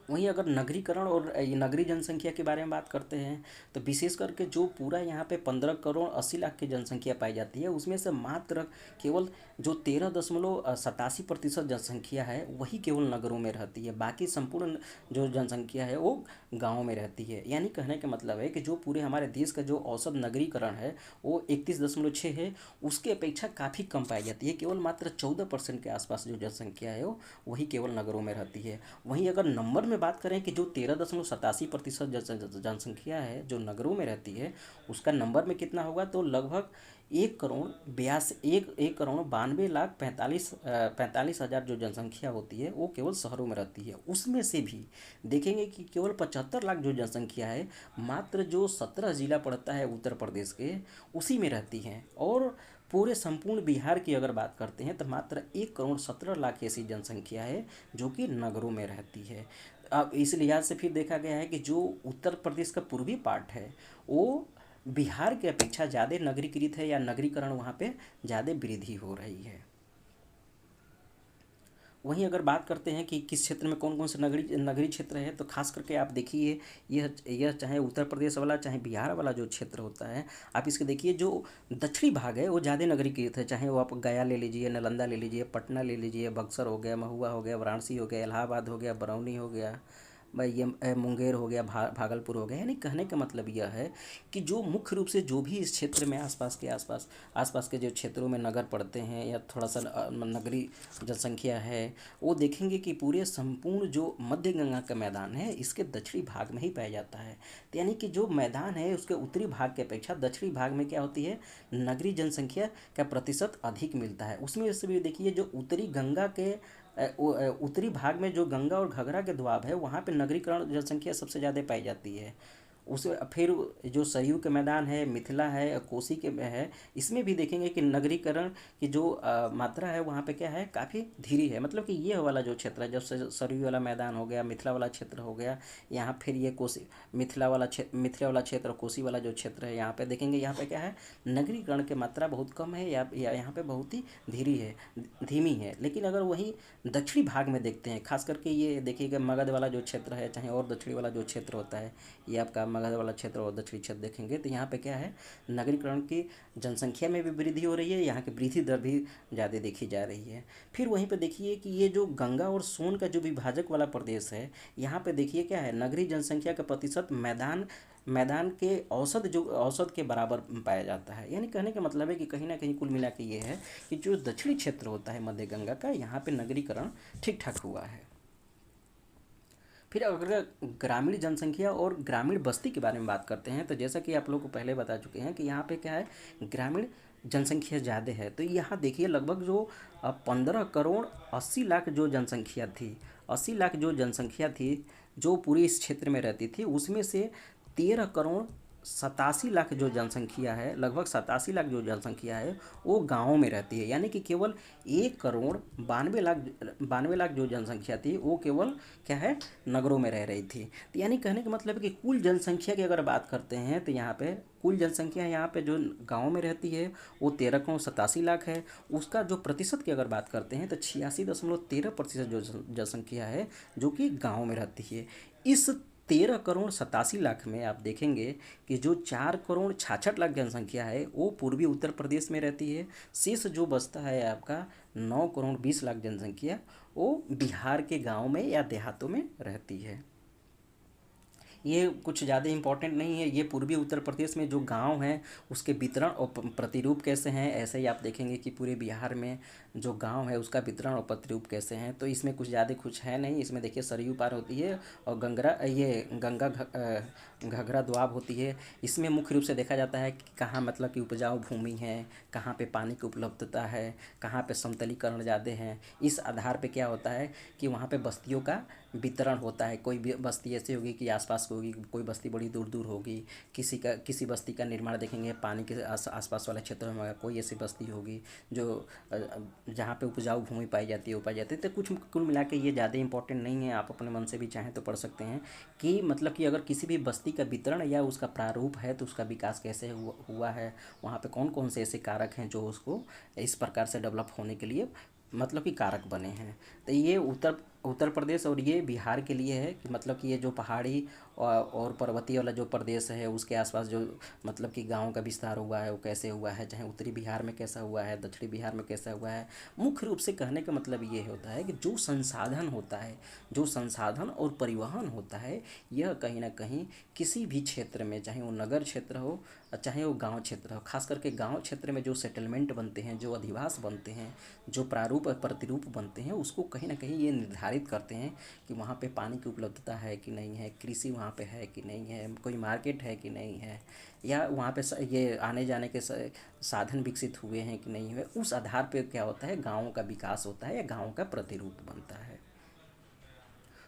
A: वहीं अगर नगरीकरण और ये नगरीय जनसंख्या के बारे में बात करते हैं तो विशेष करके जो पूरा यहाँ पे 15 करोड़ 80 लाख की जनसंख्या पाई जाती है उसमें से मात्र केवल जो 13.87% जनसंख्या है वही केवल नगरों में रहती है। बाकी संपूर्ण जो जनसंख्या है वो गाँव में रहती है। यानी कहने का मतलब है कि जो पूरे हमारे देश का जो औसत नगरीकरण है वो 31.6 है, उसकी अपेक्षा काफ़ी कम पाई जाती है। केवल मात्र 14% के आसपास जो जनसंख्या है वो वही केवल नगरों में रहती है। वहीं अगर नंबर में बात करें कि जो 13.87% जनसंख्या है जो नगरों में रहती है उसका नंबर में कितना होगा, तो लगभग 1 करोड़ 92 लाख 45 हजार जो जनसंख्या होती है वो केवल शहरों में रहती है। उसमें से भी देखेंगे कि केवल 75 लाख जो जनसंख्या है मात्र जो 17 जिला पड़ता है उत्तर प्रदेश के उसी में रहती हैं। और पूरे संपूर्ण बिहार की अगर बात करते हैं तो मात्र 1 करोड़ 17 लाख ऐसी जनसंख्या है जो कि नगरों में रहती है। अब इस लिहाज से फिर देखा गया है कि जो उत्तर प्रदेश का पूर्वी पार्ट है वो बिहार की अपेक्षा ज़्यादा नगरीकृत है या नगरीकरण वहाँ पे ज़्यादा वृद्धि हो रही है। वहीं अगर बात करते हैं कि किस क्षेत्र में कौन कौन से नगरीय क्षेत्र है तो खास करके आप देखिए यह चाहे उत्तर प्रदेश वाला चाहे बिहार वाला जो क्षेत्र होता है, आप इसके देखिए जो दक्षिणी भाग है वो ज़्यादा नगरीकृत है। चाहे वो आप गया ले लीजिए, नालंदा ले लीजिए, पटना ले लीजिए, बक्सर हो गया, महुआ हो गया, वाराणसी हो गया, इलाहाबाद हो गया, बरौनी हो गया, भाई ये मुंगेर हो गया, भागलपुर हो गया। यानी कहने का मतलब यह है कि जो मुख्य रूप से जो भी इस क्षेत्र में आसपास के जो क्षेत्रों में नगर पड़ते हैं या थोड़ा सा नगरी जनसंख्या है वो देखेंगे कि पूरे संपूर्ण जो मध्य गंगा का मैदान है इसके दक्षिणी भाग में ही पाया जाता है। तो यानी कि जो मैदान है उसके उत्तरी भाग की अपेक्षा दक्षिणी भाग में क्या होती है, नगरीय जनसंख्या का प्रतिशत अधिक मिलता है। उसमें से भी देखिए जो उत्तरी गंगा के उत्तरी भाग में जो गंगा और घघरा के दोआब है वहाँ पे नगरीकरण जनसंख्या सबसे ज़्यादा पाई जाती है। उसे फिर जो सरयू के मैदान है, मिथिला है, कोसी के में है, इसमें भी देखेंगे कि नगरीकरण की जो मात्रा है वहाँ पे क्या है, काफ़ी धीरे है। मतलब कि ये वाला जो क्षेत्र है, जब से सरयू वाला मैदान हो गया, मिथिला वाला क्षेत्र हो गया, यहाँ फिर ये कोसी मिथिला वाला क्षेत्र, कोसी वाला जो क्षेत्र है यहाँ पे देखेंगे यहाँ पे क्या है, नगरीकरण की मात्रा बहुत कम है या यहाँ पे बहुत ही धीमी है। लेकिन अगर वहीं दक्षिणी भाग में देखते हैं, खास करके ये देखिएगा मगध वाला जो क्षेत्र है, चाहे और दक्षिणी वाला जो क्षेत्र होता है, ये आपका मगध वाला क्षेत्र और दक्षिणी क्षेत्र देखेंगे तो यहाँ पे क्या है, नगरीकरण की जनसंख्या में भी वृद्धि हो रही है, यहाँ की वृद्धि दर भी ज़्यादा देखी जा रही है। फिर वहीं पे देखिए कि ये जो गंगा और सोन का जो विभाजक वाला प्रदेश है, यहाँ पे देखिए क्या है, नगरीय जनसंख्या का प्रतिशत मैदान मैदान के औसत के बराबर पाया जाता है। यानी कहने का मतलब है कि कहीं ना कहीं कुल मिला के ये है कि जो दक्षिणी क्षेत्र होता है मध्य गंगा का, यहाँ पे नगरीकरण ठीक ठाक हुआ है। फिर अगर ग्रामीण जनसंख्या और ग्रामीण बस्ती के बारे में बात करते हैं तो जैसा कि आप लोग को पहले बता चुके हैं कि यहाँ पे क्या है, ग्रामीण जनसंख्या ज़्यादा है। तो यहाँ देखिए लगभग जो 15 करोड़ 80 लाख जो जनसंख्या थी, 80 लाख जो जनसंख्या थी जो पूरे इस क्षेत्र में रहती थी, उसमें से 13 करोड़ 87 लाख जो जनसंख्या है, लगभग 87 लाख जो जनसंख्या है वो गाँव में रहती है। यानी कि केवल 1 करोड़ 92 लाख जो जनसंख्या थी वो केवल क्या है, नगरों में रह रही थी। तो यानी कहने का मतलब है कि कुल जनसंख्या की अगर बात करते हैं तो यहाँ पे कुल जनसंख्या यहाँ पे जो गाँव में रहती है वो 13 करोड़ 87 लाख है। उसका जो प्रतिशत की अगर बात करते हैं तो 86.13% जो जनसंख्या है जो कि गाँव में रहती है। इस 13 करोड़ 87 लाख में आप देखेंगे कि जो 4 करोड़ 66 लाख जनसंख्या है वो पूर्वी उत्तर प्रदेश में रहती है। शेष जो बचता है आपका 9 करोड़ 20 लाख जनसंख्या वो बिहार के गांव में या देहातों में रहती है। ये कुछ ज़्यादा इम्पोर्टेंट नहीं है। ये पूर्वी उत्तर प्रदेश में जो गांव हैं उसके वितरण और प्रतिरूप कैसे हैं, ऐसे ही आप देखेंगे कि पूरे बिहार में जो गांव है उसका वितरण और प्रतिरूप कैसे हैं। तो इसमें कुछ ज़्यादा कुछ है नहीं। इसमें देखिए सरयू पार होती है और गंगा घघरा दोआब होती है। इसमें मुख्य रूप से देखा जाता है कि कहाँ मतलब कि उपजाऊ भूमि है, कहाँ पे पानी की उपलब्धता है, कहाँ पे समतलीकरण ज़्यादा है। इस आधार पे क्या होता है कि वहाँ पे बस्तियों का वितरण होता है। कोई भी बस्ती ऐसी होगी कि आसपास होगी, कोई बस्ती बड़ी दूर दूर होगी। किसी बस्ती का निर्माण देखेंगे पानी के आसपास वाले क्षेत्रों में, कोई ऐसी बस्ती होगी जो जहाँ पे उपजाऊ भूमि पाई जाती है। तो कुल मिला के ये ज़्यादा इंपॉर्टेंट नहीं है। आप अपने मन से भी चाहें तो पढ़ सकते हैं कि मतलब कि अगर किसी भी बस्ती का वितरण या उसका प्रारूप है तो उसका विकास कैसे हुआ है, वहाँ पे कौन कौन से ऐसे कारक हैं जो उसको इस प्रकार से डेवलप होने के लिए मतलब कि कारक बने हैं। तो ये उत्तर प्रदेश और ये बिहार के लिए है कि मतलब कि ये जो पहाड़ी और पर्वतीय वाला जो प्रदेश है उसके आसपास जो मतलब कि गाँव का विस्तार हुआ है वो कैसे हुआ है, चाहे उत्तरी बिहार में कैसा हुआ है, दक्षिणी बिहार में कैसा हुआ है। मुख्य रूप से कहने का मतलब ये होता है कि जो संसाधन होता है, जो संसाधन और परिवहन होता है, यह कहीं ना कहीं किसी भी क्षेत्र में, चाहे वो नगर क्षेत्र हो चाहे वो गांव क्षेत्र हो, खास करके गांव क्षेत्र में जो सेटलमेंट बनते हैं, जो अधिवास बनते हैं, जो प्रारूप और प्रतिरूप बनते हैं, उसको कहीं ना कहीं ये निर्धारित करते हैं कि वहाँ पे पानी की उपलब्धता है कि नहीं है, कृषि वहाँ पे है कि नहीं है, कोई मार्केट है कि नहीं है, या वहाँ पे ये आने जाने के साधन विकसित हुए हैं कि नहीं हुए। उस आधार पे क्या होता है, गाँव का विकास होता है या गाँव का प्रतिरूप बनता है।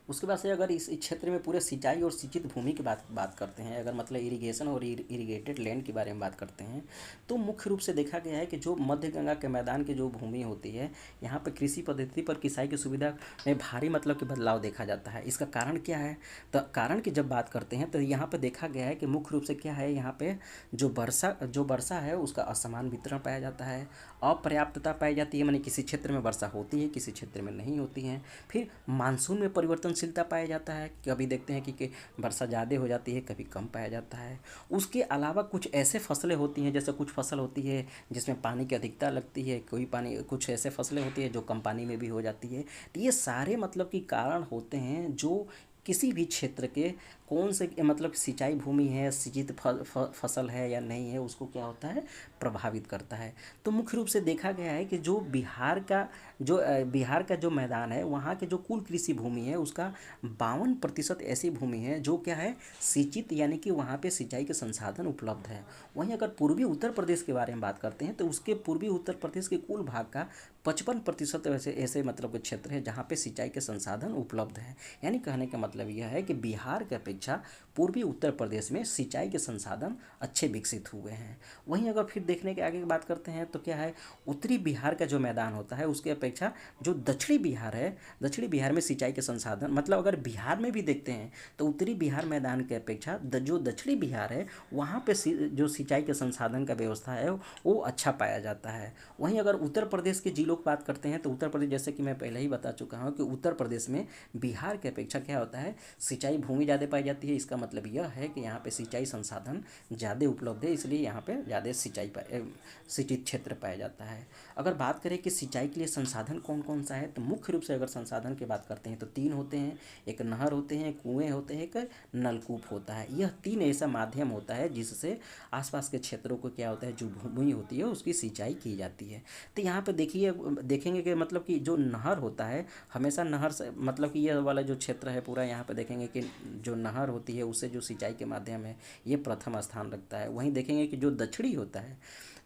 A: उसके बाद से अगर इस क्षेत्र में पूरे सिंचाई और सिंचित भूमि की बात करते हैं, अगर मतलब इरिगेशन और इरिगेटेड लैंड के बारे में बात करते हैं, तो मुख्य रूप से देखा गया है कि जो मध्य गंगा के मैदान की जो भूमि होती है, यहाँ पर कृषि पद्धति पर किसाई की सुविधा में भारी मतलब कि बदलाव देखा जाता है। इसका कारण क्या है, तो कारण की जब बात करते हैं तो यहाँ पर देखा गया है कि मुख्य रूप से क्या है, यहाँ पे जो वर्षा है उसका असमान वितरण पाया जाता है, अपर्याप्तता पाई जाती है। मानी किसी क्षेत्र में वर्षा होती है, किसी क्षेत्र में नहीं होती है। फिर मानसून में परिवर्तनशीलता पाया जाता है, कभी देखते हैं कि वर्षा ज़्यादा हो जाती है, कभी कम पाया जाता है। उसके अलावा कुछ ऐसे फसलें होती हैं, जैसे कुछ फसल होती है जिसमें पानी की अधिकता लगती है, कुछ ऐसे फसलें होती है जो कम पानी में भी हो जाती है। तो ये सारे मतलब कि कारण होते हैं जो किसी भी क्षेत्र के कौन से मतलब सिंचाई भूमि है, सिंचित फसल है या नहीं है, उसको क्या होता है, प्रभावित करता है। तो मुख्य रूप से देखा गया है कि जो बिहार का जो मैदान है, वहाँ के जो कुल कृषि भूमि है उसका 52% ऐसी भूमि है जो क्या है, सिंचित, यानी कि वहाँ पे सिंचाई के संसाधन उपलब्ध है। वहीं अगर पूर्वी उत्तर प्रदेश के बारे में बात करते हैं तो उसके पूर्वी उत्तर प्रदेश के कुल भाग का 55% ऐसे मतलब के क्षेत्र है जहाँ पे सिंचाई के संसाधन उपलब्ध है। यानी कहने का मतलब यह है कि बिहार की अपेक्षा पूर्वी उत्तर प्रदेश में सिंचाई के संसाधन अच्छे विकसित हुए हैं। वहीं अगर फिर देखने के आगे की बात करते हैं तो क्या है, उत्तरी बिहार का जो मैदान होता है उसके अपेक्षा जो दक्षिणी बिहार है, दक्षिणी बिहार में सिंचाई के संसाधन मतलब अगर बिहार में भी देखते हैं तो उत्तरी बिहार मैदान की अपेक्षा जो दक्षिणी बिहार है वहाँ पे जो सिंचाई के संसाधन का व्यवस्था है वो अच्छा पाया जाता है। वहीं अगर उत्तर प्रदेश के जिलों की बात करते हैं तो उत्तर प्रदेश, जैसे कि मैं पहले ही बता चुका हूँ कि उत्तर प्रदेश में बिहार की अपेक्षा क्या होता है, सिंचाई भूमि ज़्यादा पाई जाती है, इसका मतलब यह है कि यहाँ पे सिंचाई संसाधन ज़्यादा उपलब्ध है, इसलिए यहाँ पे ज़्यादा सिंचित क्षेत्र पाया जाता है। अगर बात करें कि सिंचाई के लिए संसाधन कौन कौन सा है, तो मुख्य रूप से अगर संसाधन की बात करते हैं तो 3 होते हैं। एक नहर होते हैं, कुएँ होते हैं, एक नलकूप होता है। यह 3 ऐसा माध्यम होता है जिससे आसपास के क्षेत्रों को क्या होता है, जो भूमि होती है उसकी सिंचाई की जाती है। तो यहाँ पे देखिए देखेंगे कि मतलब कि जो नहर होता है, हमेशा नहर से मतलब कि यह वाला जो क्षेत्र है पूरा, यहाँ पे देखेंगे कि जो नहर होती है उससे जो सिंचाई के माध्यम है ये प्रथम स्थान रखता है। वहीं देखेंगे कि जो दक्षिणी होता है,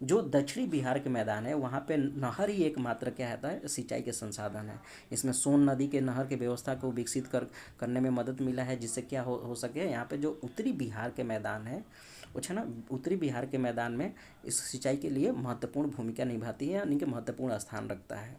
A: जो दक्षिणी बिहार के मैदान है, वहाँ पे नहर ही एकमात्र क्या होता है, सिंचाई के संसाधन है। इसमें सोन नदी के नहर के व्यवस्था को विकसित करने में मदद मिला है, जिससे क्या हो सके, यहाँ पे जो उत्तरी बिहार के मैदान है कुछ है ना, उत्तरी बिहार के मैदान में इस सिंचाई के लिए महत्वपूर्ण भूमिका निभाती है, यानी कि महत्वपूर्ण स्थान रखता है।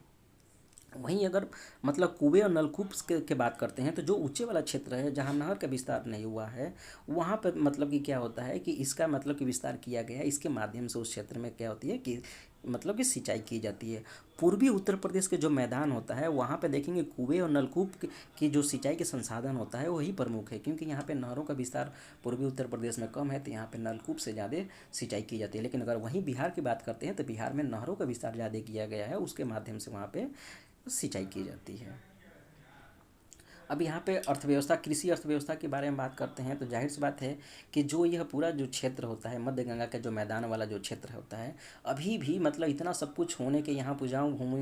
A: वहीं अगर मतलब कुएँ और नलकूप के बात करते हैं, तो जो ऊंचे वाला क्षेत्र है जहाँ नहर का विस्तार नहीं हुआ है, वहाँ पर मतलब कि क्या होता है कि इसका मतलब कि विस्तार किया गया है, इसके माध्यम से उस क्षेत्र में क्या होती है कि मतलब कि सिंचाई की जाती है। पूर्वी उत्तर प्रदेश के जो मैदान होता है, वहाँ पे देखेंगे कुएँ और नलकूप की जो सिंचाई के संसाधन होता है वही प्रमुख है, क्योंकि यहाँ पे नहरों का विस्तार पूर्वी उत्तर प्रदेश में कम है, तो यहाँ पे नलकूप से ज़्यादा सिंचाई की जाती है। लेकिन अगर वहीं बिहार की बात करते हैं तो बिहार में नहरों का विस्तार ज़्यादा किया गया है, उसके माध्यम से वहाँ पे सिंचाई की जाती है। अब यहाँ पे अर्थव्यवस्था, कृषि अर्थव्यवस्था के बारे में बात करते हैं, तो जाहिर सी बात है कि जो यह पूरा जो क्षेत्र होता है, मध्य गंगा का जो मैदान वाला जो क्षेत्र होता है, अभी भी मतलब इतना सब कुछ होने के, यहाँ उपजाऊ भूमि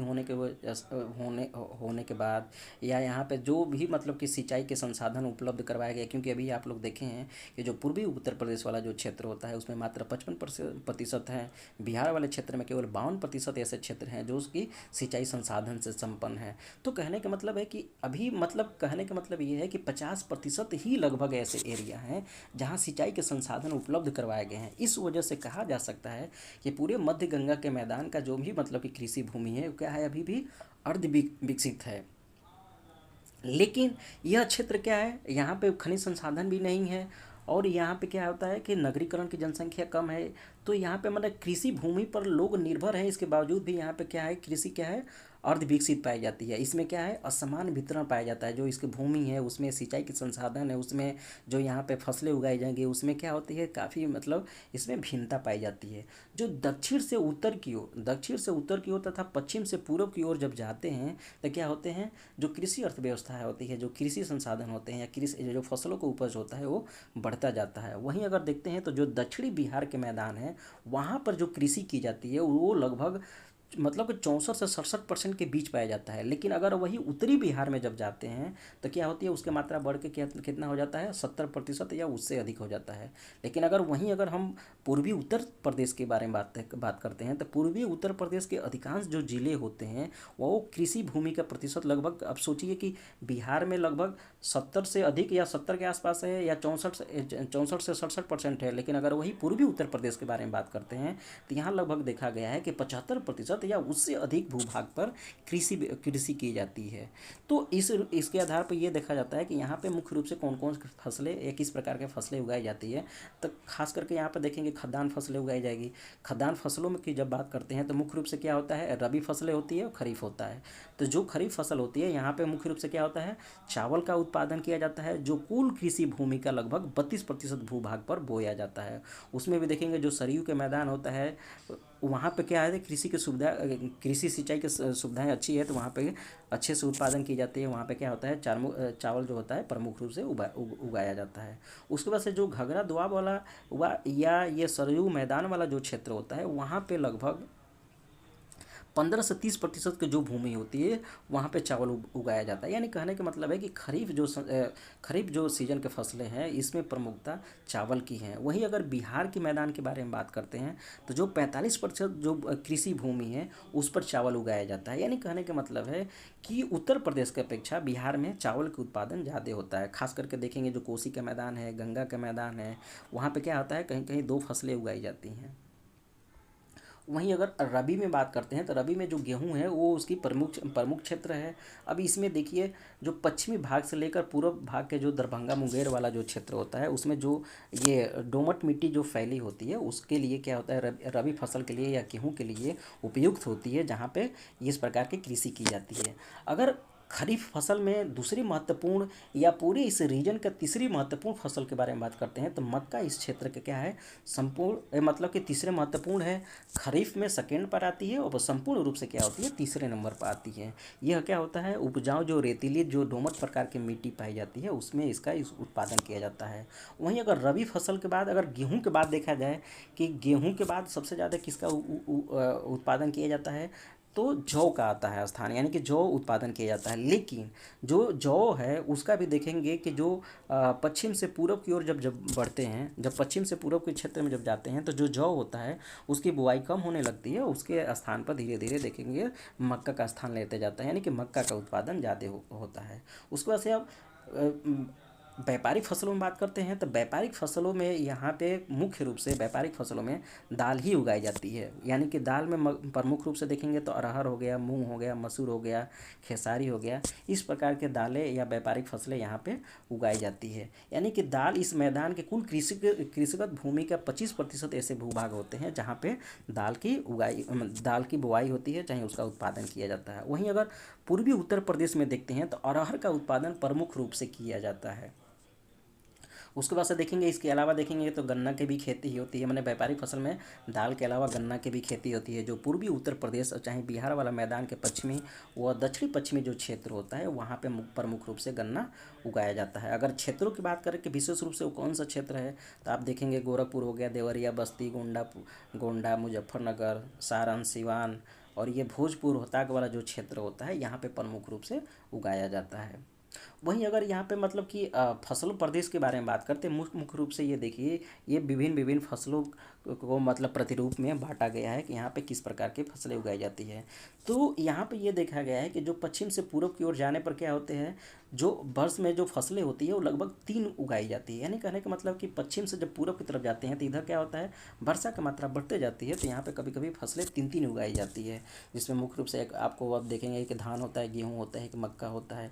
A: होने के बाद, या यहाँ पे जो भी मतलब कि सिंचाई के संसाधन उपलब्ध करवाए गए, क्योंकि अभी आप लोग देखे हैं कि जो पूर्वी उत्तर प्रदेश वाला जो क्षेत्र होता है उसमें मात्र 55% है, बिहार वाले क्षेत्र में केवल 52% ऐसे क्षेत्र हैं जो उसकी सिंचाई संसाधन से संपन्न है। तो कहने का मतलब है कि अभी मतलब कहने का मतलब ये है कि 50% ही लगभग ऐसे एरिया हैं जहां सिंचाई के संसाधन उपलब्ध करवाए गए हैं। इस वजह से कहा जा सकता है कि पूरे मध्य गंगा के मैदान का जो भी मतलब कि कृषि भूमि है वो क्या है, अभी भी अर्ध विकसित है। लेकिन यह क्षेत्र क्या है, यहाँ पे खनिज संसाधन भी नहीं है, और यहाँ पे क्या होता है कि नगरीकरण की जनसंख्या कम है, तो यहाँ पे मतलब कृषि भूमि पर लोग निर्भर हैं। इसके बावजूद भी यहाँ पे क्या है, कृषि क्या है, अर्ध विकसित पाई जाती है। इसमें क्या है, असमान वितरण पाया जाता है। जो इसकी भूमि है उसमें सिंचाई के संसाधन है, उसमें जो यहाँ पे फसलें उगाई जाएंगी उसमें क्या होती है, काफ़ी मतलब इसमें भिन्नता पाई जाती है। जो दक्षिण से उत्तर की ओर तथा पश्चिम से पूर्व की ओर जब जाते हैं तो क्या होते हैं, जो कृषि अर्थव्यवस्था होती है, जो कृषि संसाधन होते हैं या कृषि जो फसलों का उपज होता है वो बढ़ता जाता है। वहीं अगर देखते हैं तो जो दक्षिणी बिहार के मैदान है वहाँ पर जो कृषि की जाती है वो लगभग मतलब कि 64 से 67% के बीच पाया जाता है। लेकिन अगर वही उत्तरी बिहार में जब जाते हैं तो क्या होती है, उसकी मात्रा बढ़ के कितना हो जाता है, 70% या उससे अधिक हो जाता है। लेकिन अगर हम पूर्वी उत्तर प्रदेश के बारे में बात करते हैं, तो पूर्वी उत्तर प्रदेश के अधिकांश जो ज़िले होते हैं वो कृषि भूमि का प्रतिशत लगभग, अब सोचिए कि बिहार में लगभग 70 से अधिक या 70 के आसपास है, या 64 से 67% है। लेकिन अगर वही पूर्वी उत्तर प्रदेश के बारे में बात करते हैं तो यहाँ लगभग देखा गया है कि 75% या उससे अधिक भूभाग पर कृषि की जाती है। तो इसके आधार पर यह देखा जाता है कि यहाँ पे मुख्य रूप से कौन कौन फसलें या किस प्रकार के फसलें उगाई जाती है। तो खास करके यहाँ पर देखेंगे खद्यान फसलें उगाई जाएगी। खद्यान फसलों में की जब बात करते हैं तो मुख्य रूप से क्या होता है, रबी फसलें होती है और खरीफ होता है। तो जो खरीफ फसल होती है यहाँ पे मुख्य रूप से क्या होता है, चावल का उत्पादन किया जाता है, जो कुल कृषि भूमि का लगभग 32% भूभाग पर बोया जाता है। उसमें भी देखेंगे जो सरयू के मैदान होता है वहाँ पे क्या है, कृषि सिंचाई की सुविधाएं अच्छी है, तो वहाँ पे अच्छे से उत्पादन की जाती है। वहाँ पे क्या होता है, चावल जो होता है प्रमुख रूप से उगाया जाता है। उसके बाद से जो घगरा दोआब वाला या ये सरयू मैदान वाला जो क्षेत्र होता है वहाँ पे लगभग 15 से 30% की जो भूमि होती है वहाँ पे चावल उगाया जाता है। यानी कहने का मतलब है कि खरीफ जो सीजन के फसलें हैं इसमें प्रमुखता चावल की है। वहीं अगर बिहार के मैदान के बारे में बात करते हैं तो जो 45% जो कृषि भूमि है उस पर चावल उगाया जाता है। यानी कहने का मतलब है कि उत्तर प्रदेश की अपेक्षा बिहार में चावल का उत्पादन ज़्यादा होता है। खास करके देखेंगे जो कोसी का मैदान है, गंगा का मैदान है, वहाँ पर क्या होता है, कहीं कहीं 2 फसलें उगाई जाती हैं। वहीं अगर रबी में बात करते हैं तो रबी में जो गेहूं है वो उसकी प्रमुख क्षेत्र है। अब इसमें देखिए जो पश्चिमी भाग से लेकर पूर्व भाग के जो दरभंगा मुंगेर वाला जो क्षेत्र होता है उसमें जो ये दोमट मिट्टी जो फैली होती है उसके लिए क्या होता है, रबी फसल के लिए या गेहूं के लिए उपयुक्त होती है, जहाँ पे इस प्रकार की कृषि की जाती है। अगर खरीफ फसल में दूसरी महत्वपूर्ण या पूरे इस रीजन का तीसरी महत्वपूर्ण फसल के बारे में बात करते हैं तो मक्का इस क्षेत्र का क्या है, संपूर्ण मतलब कि तीसरे महत्वपूर्ण है। खरीफ में सेकेंड पर आती है और संपूर्ण रूप से क्या होती है, तीसरे नंबर पर आती है। यह क्या होता है, उपजाऊ जो रेतीली जो दोमट प्रकार की मिट्टी पाई जाती है उसमें इसका उत्पादन किया जाता है। वहीं अगर रबी फसल के बाद अगर गेहूँ के बाद देखा जाए कि गेहूँ के बाद सबसे ज़्यादा किसका उत्पादन किया जाता है, तो जौ का आता है स्थान, यानी कि जौ उत्पादन किया जाता है। लेकिन जो जौ है उसका भी देखेंगे कि जो पश्चिम से पूरब की ओर जब जब बढ़ते हैं, जब पश्चिम से पूरब के क्षेत्र में जब जाते हैं तो जो जौ होता है उसकी बुआई कम होने लगती है, उसके स्थान पर धीरे धीरे देखेंगे मक्का का स्थान लेते जाता है, यानी कि मक्का का उत्पादन ज़्यादा होता है। उसके बाद से अब व्यापारिक फसलों में बात करते हैं तो व्यापारिक फसलों में यहाँ पे मुख्य रूप से व्यापारिक फसलों में दाल ही उगाई जाती है। यानी कि दाल में प्रमुख रूप से देखेंगे तो अरहर हो गया, मूंग हो गया, मसूर हो गया, खेसारी हो गया, इस प्रकार के दालें या व्यापारिक फसलें यहाँ पे उगाई जाती है। यानी कि दाल इस मैदान के कुल कृषिगत भूमि का 25% ऐसे भूभाग होते हैं जहाँ पे दाल की बुआई होती है, चाहे उसका उत्पादन किया जाता है। वहीं अगर पूर्वी उत्तर प्रदेश में देखते हैं तो अरहर का उत्पादन प्रमुख रूप से किया जाता है। उसके बाद से देखेंगे, इसके अलावा देखेंगे तो गन्ना की भी खेती ही होती है। मैंने व्यापारिक फसल में दाल के अलावा गन्ना की भी खेती होती है, जो पूर्वी उत्तर प्रदेश और चाहे बिहार वाला मैदान के पश्चिमी व दक्षिणी पश्चिमी जो क्षेत्र होता है वहाँ पे प्रमुख रूप से गन्ना उगाया जाता है। अगर क्षेत्रों की बात करें कि विशेष रूप से वो कौन सा क्षेत्र है, तो आप देखेंगे गोरखपुर हो गया, देवरिया, बस्ती, गोंडा, मुजफ्फरनगर, सारण, सिवान और ये भोजपुर रोहतक वाला जो क्षेत्र होता है यहाँ पे प्रमुख रूप से उगाया जाता है। वहीं अगर यहाँ पे मतलब कि फसल प्रदेश के बारे में बात करते हैं, मुख्य रूप से ये देखिए, ये विभिन्न विभिन्न फसलों को मतलब प्रतिरूप में बांटा गया है कि यहाँ पे किस प्रकार की फसलें उगाई जाती है। तो यहाँ पे ये देखा गया है कि जो पश्चिम से पूर्व की ओर जाने पर क्या होते हैं, जो वर्ष में जो फसलें होती है वो लगभग 3 उगाई जाती है। यानी कहने का मतलब कि पश्चिम से जब पूर्व की तरफ जाते हैं तो इधर क्या होता है, वर्षा की मात्रा बढ़ते जाती है, तो यहाँ पे कभी कभी फसलें 3 उगाई जाती है। जिसमें मुख्य रूप से एक आपको अब देखेंगे कि धान होता है, गेहूँ होता है, कि मक्का होता है,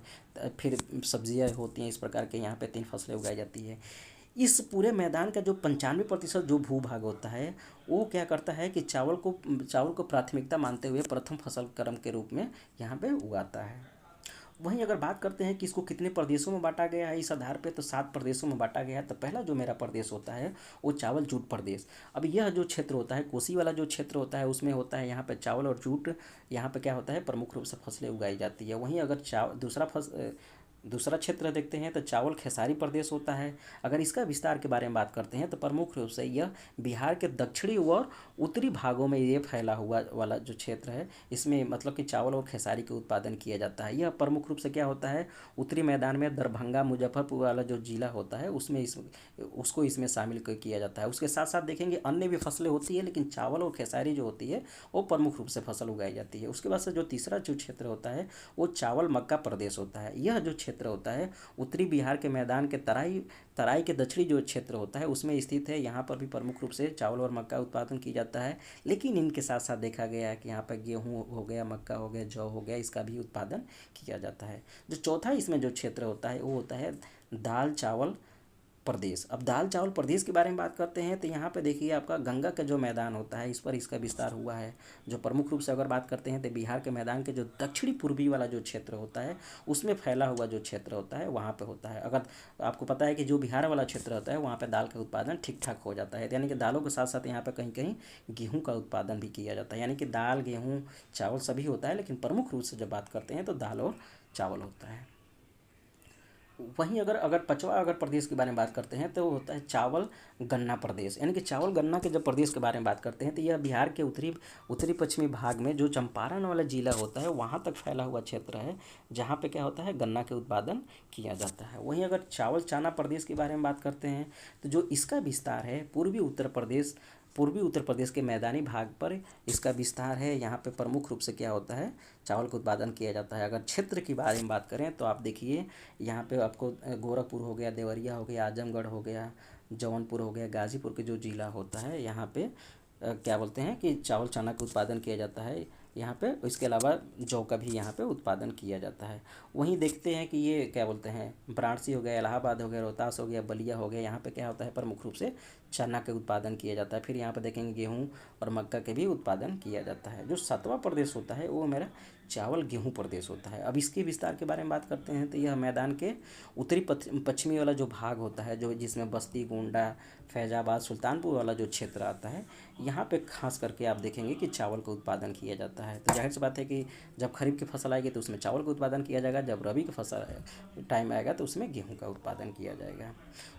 A: फिर सब्जियाँ होती हैं, इस प्रकार के यहाँ पे 3 फसलें उगाई जाती है। इस पूरे मैदान का जो 95% जो भूभाग होता है वो क्या करता है कि चावल को प्राथमिकता मानते हुए प्रथम फसल क्रम के रूप में यहाँ पे उगाता है। वहीं अगर बात करते हैं कि इसको कितने प्रदेशों में बांटा गया है, इस आधार पे तो 7 प्रदेशों में बांटा गया है। तो पहला जो मेरा प्रदेश होता है वो चावल जूट प्रदेश। अब यह जो क्षेत्र होता है, कोसी वाला जो क्षेत्र होता है, उसमें होता है यहाँ पे चावल और जूट, यहाँ पे क्या होता है, प्रमुख रूप से फसलें उगाई जाती है। वहीं अगर दूसरा क्षेत्र देखते हैं तो चावल खेसारी प्रदेश होता है। अगर इसका विस्तार के बारे में बात करते हैं तो प्रमुख रूप से यह बिहार के दक्षिणी व उत्तरी भागों में ये फैला हुआ वाला जो क्षेत्र है, इसमें मतलब कि चावल और खेसारी के उत्पादन किया जाता है। यह प्रमुख रूप से क्या होता है, उत्तरी मैदान में दरभंगा, मुजफ्फरपुर वाला जो जिला होता है उसमें उसको इसमें शामिल किया जाता है। उसके साथ साथ देखेंगे अन्य भी फसलें होती है, लेकिन चावल और खेसारी जो होती है वो प्रमुख रूप से फसल उगाई जाती है। उसके बाद से जो तीसरा जो क्षेत्र होता है वो चावल मक्का प्रदेश होता है। यह जो क्षेत्र होता है उत्तरी बिहार के मैदान के तराई के दक्षिणी जो क्षेत्र होता है उसमें स्थित है। यहाँ पर भी प्रमुख रूप से चावल और मक्का उत्पादन किया जाता है, लेकिन इनके साथ साथ देखा गया है कि यहाँ पर गेहूँ हो गया, मक्का हो गया, जौ हो गया, इसका भी उत्पादन किया जाता है। जो चौथा इसमें जो क्षेत्र होता है वो होता है दाल चावल प्रदेश। अब दाल चावल प्रदेश के बारे में बात करते हैं तो यहाँ पे देखिए आपका गंगा का जो मैदान होता है इस पर इसका विस्तार हुआ है। जो प्रमुख रूप से अगर बात करते हैं तो बिहार के मैदान के जो दक्षिणी पूर्वी वाला जो क्षेत्र होता है उसमें फैला हुआ जो क्षेत्र होता है वहाँ पे होता है। अगर आपको पता है कि जो बिहार वाला क्षेत्र होता है वहाँ पर दाल का उत्पादन ठीक ठाक हो जाता है, यानी कि दालों के साथ साथ यहाँ पर कहीं कहीं गेहूँ का उत्पादन भी किया जाता है। यानी कि दाल, गेहूँ, चावल सभी होता है, लेकिन प्रमुख रूप से जब बात करते हैं तो दाल और चावल होता है। वहीं अगर पांचवा अगर प्रदेश के बारे में बात करते हैं तो वो होता है चावल गन्ना प्रदेश। यानी कि चावल गन्ना के जब प्रदेश के बारे में बात करते हैं तो यह बिहार के उत्तरी पश्चिमी भाग में जो चंपारण वाला जिला होता है वहाँ तक फैला हुआ क्षेत्र है, जहाँ पे क्या होता है, गन्ना के उत्पादन किया जाता है। वहीं अगर चावल चाना प्रदेश के बारे में बात करते हैं तो जो इसका विस्तार है पूर्वी उत्तर प्रदेश के मैदानी भाग पर इसका विस्तार है। यहाँ पे प्रमुख रूप से क्या होता है, चावल का उत्पादन किया जाता है। अगर क्षेत्र के बारे में बात करें तो आप देखिए यहाँ पे आपको गोरखपुर हो गया, देवरिया हो गया, आजमगढ़ हो गया, जौनपुर हो गया, गाजीपुर के जो जिला होता है यहाँ पे क्या बोलते हैं कि चावल चना का उत्पादन किया जाता है यहाँ पे। इसके अलावा जौ का भी यहाँ पे उत्पादन किया जाता है। वहीं देखते हैं कि ये क्या बोलते हैं, वाराणसी हो गया, इलाहाबाद हो गया, रोहतास हो गया, बलिया हो गया, यहाँ पे क्या होता है, प्रमुख रूप से चना के उत्पादन किया जाता है। फिर यहाँ पे देखेंगे गेहूँ और मक्का के भी उत्पादन किया जाता है। जो 7वां प्रदेश होता है वो मेरा चावल गेहूँ प्रदेश होता है। अब इसके विस्तार के बारे में बात करते हैं तो यह मैदान के उत्तरी पश्चिमी वाला जो भाग होता है, जो जिसमें बस्ती, गोंडा, फैजाबाद, सुल्तानपुर वाला जो क्षेत्र आता है, यहाँ पे खास करके आप देखेंगे कि चावल का उत्पादन किया जाता है। तो जाहिर सी बात है कि जब खरीफ की फसल आएगी तो उसमें चावल का उत्पादन किया जाएगा, जब रबी की फसल टाइम आएगा तो उसमें गेहूं का उत्पादन किया जाएगा।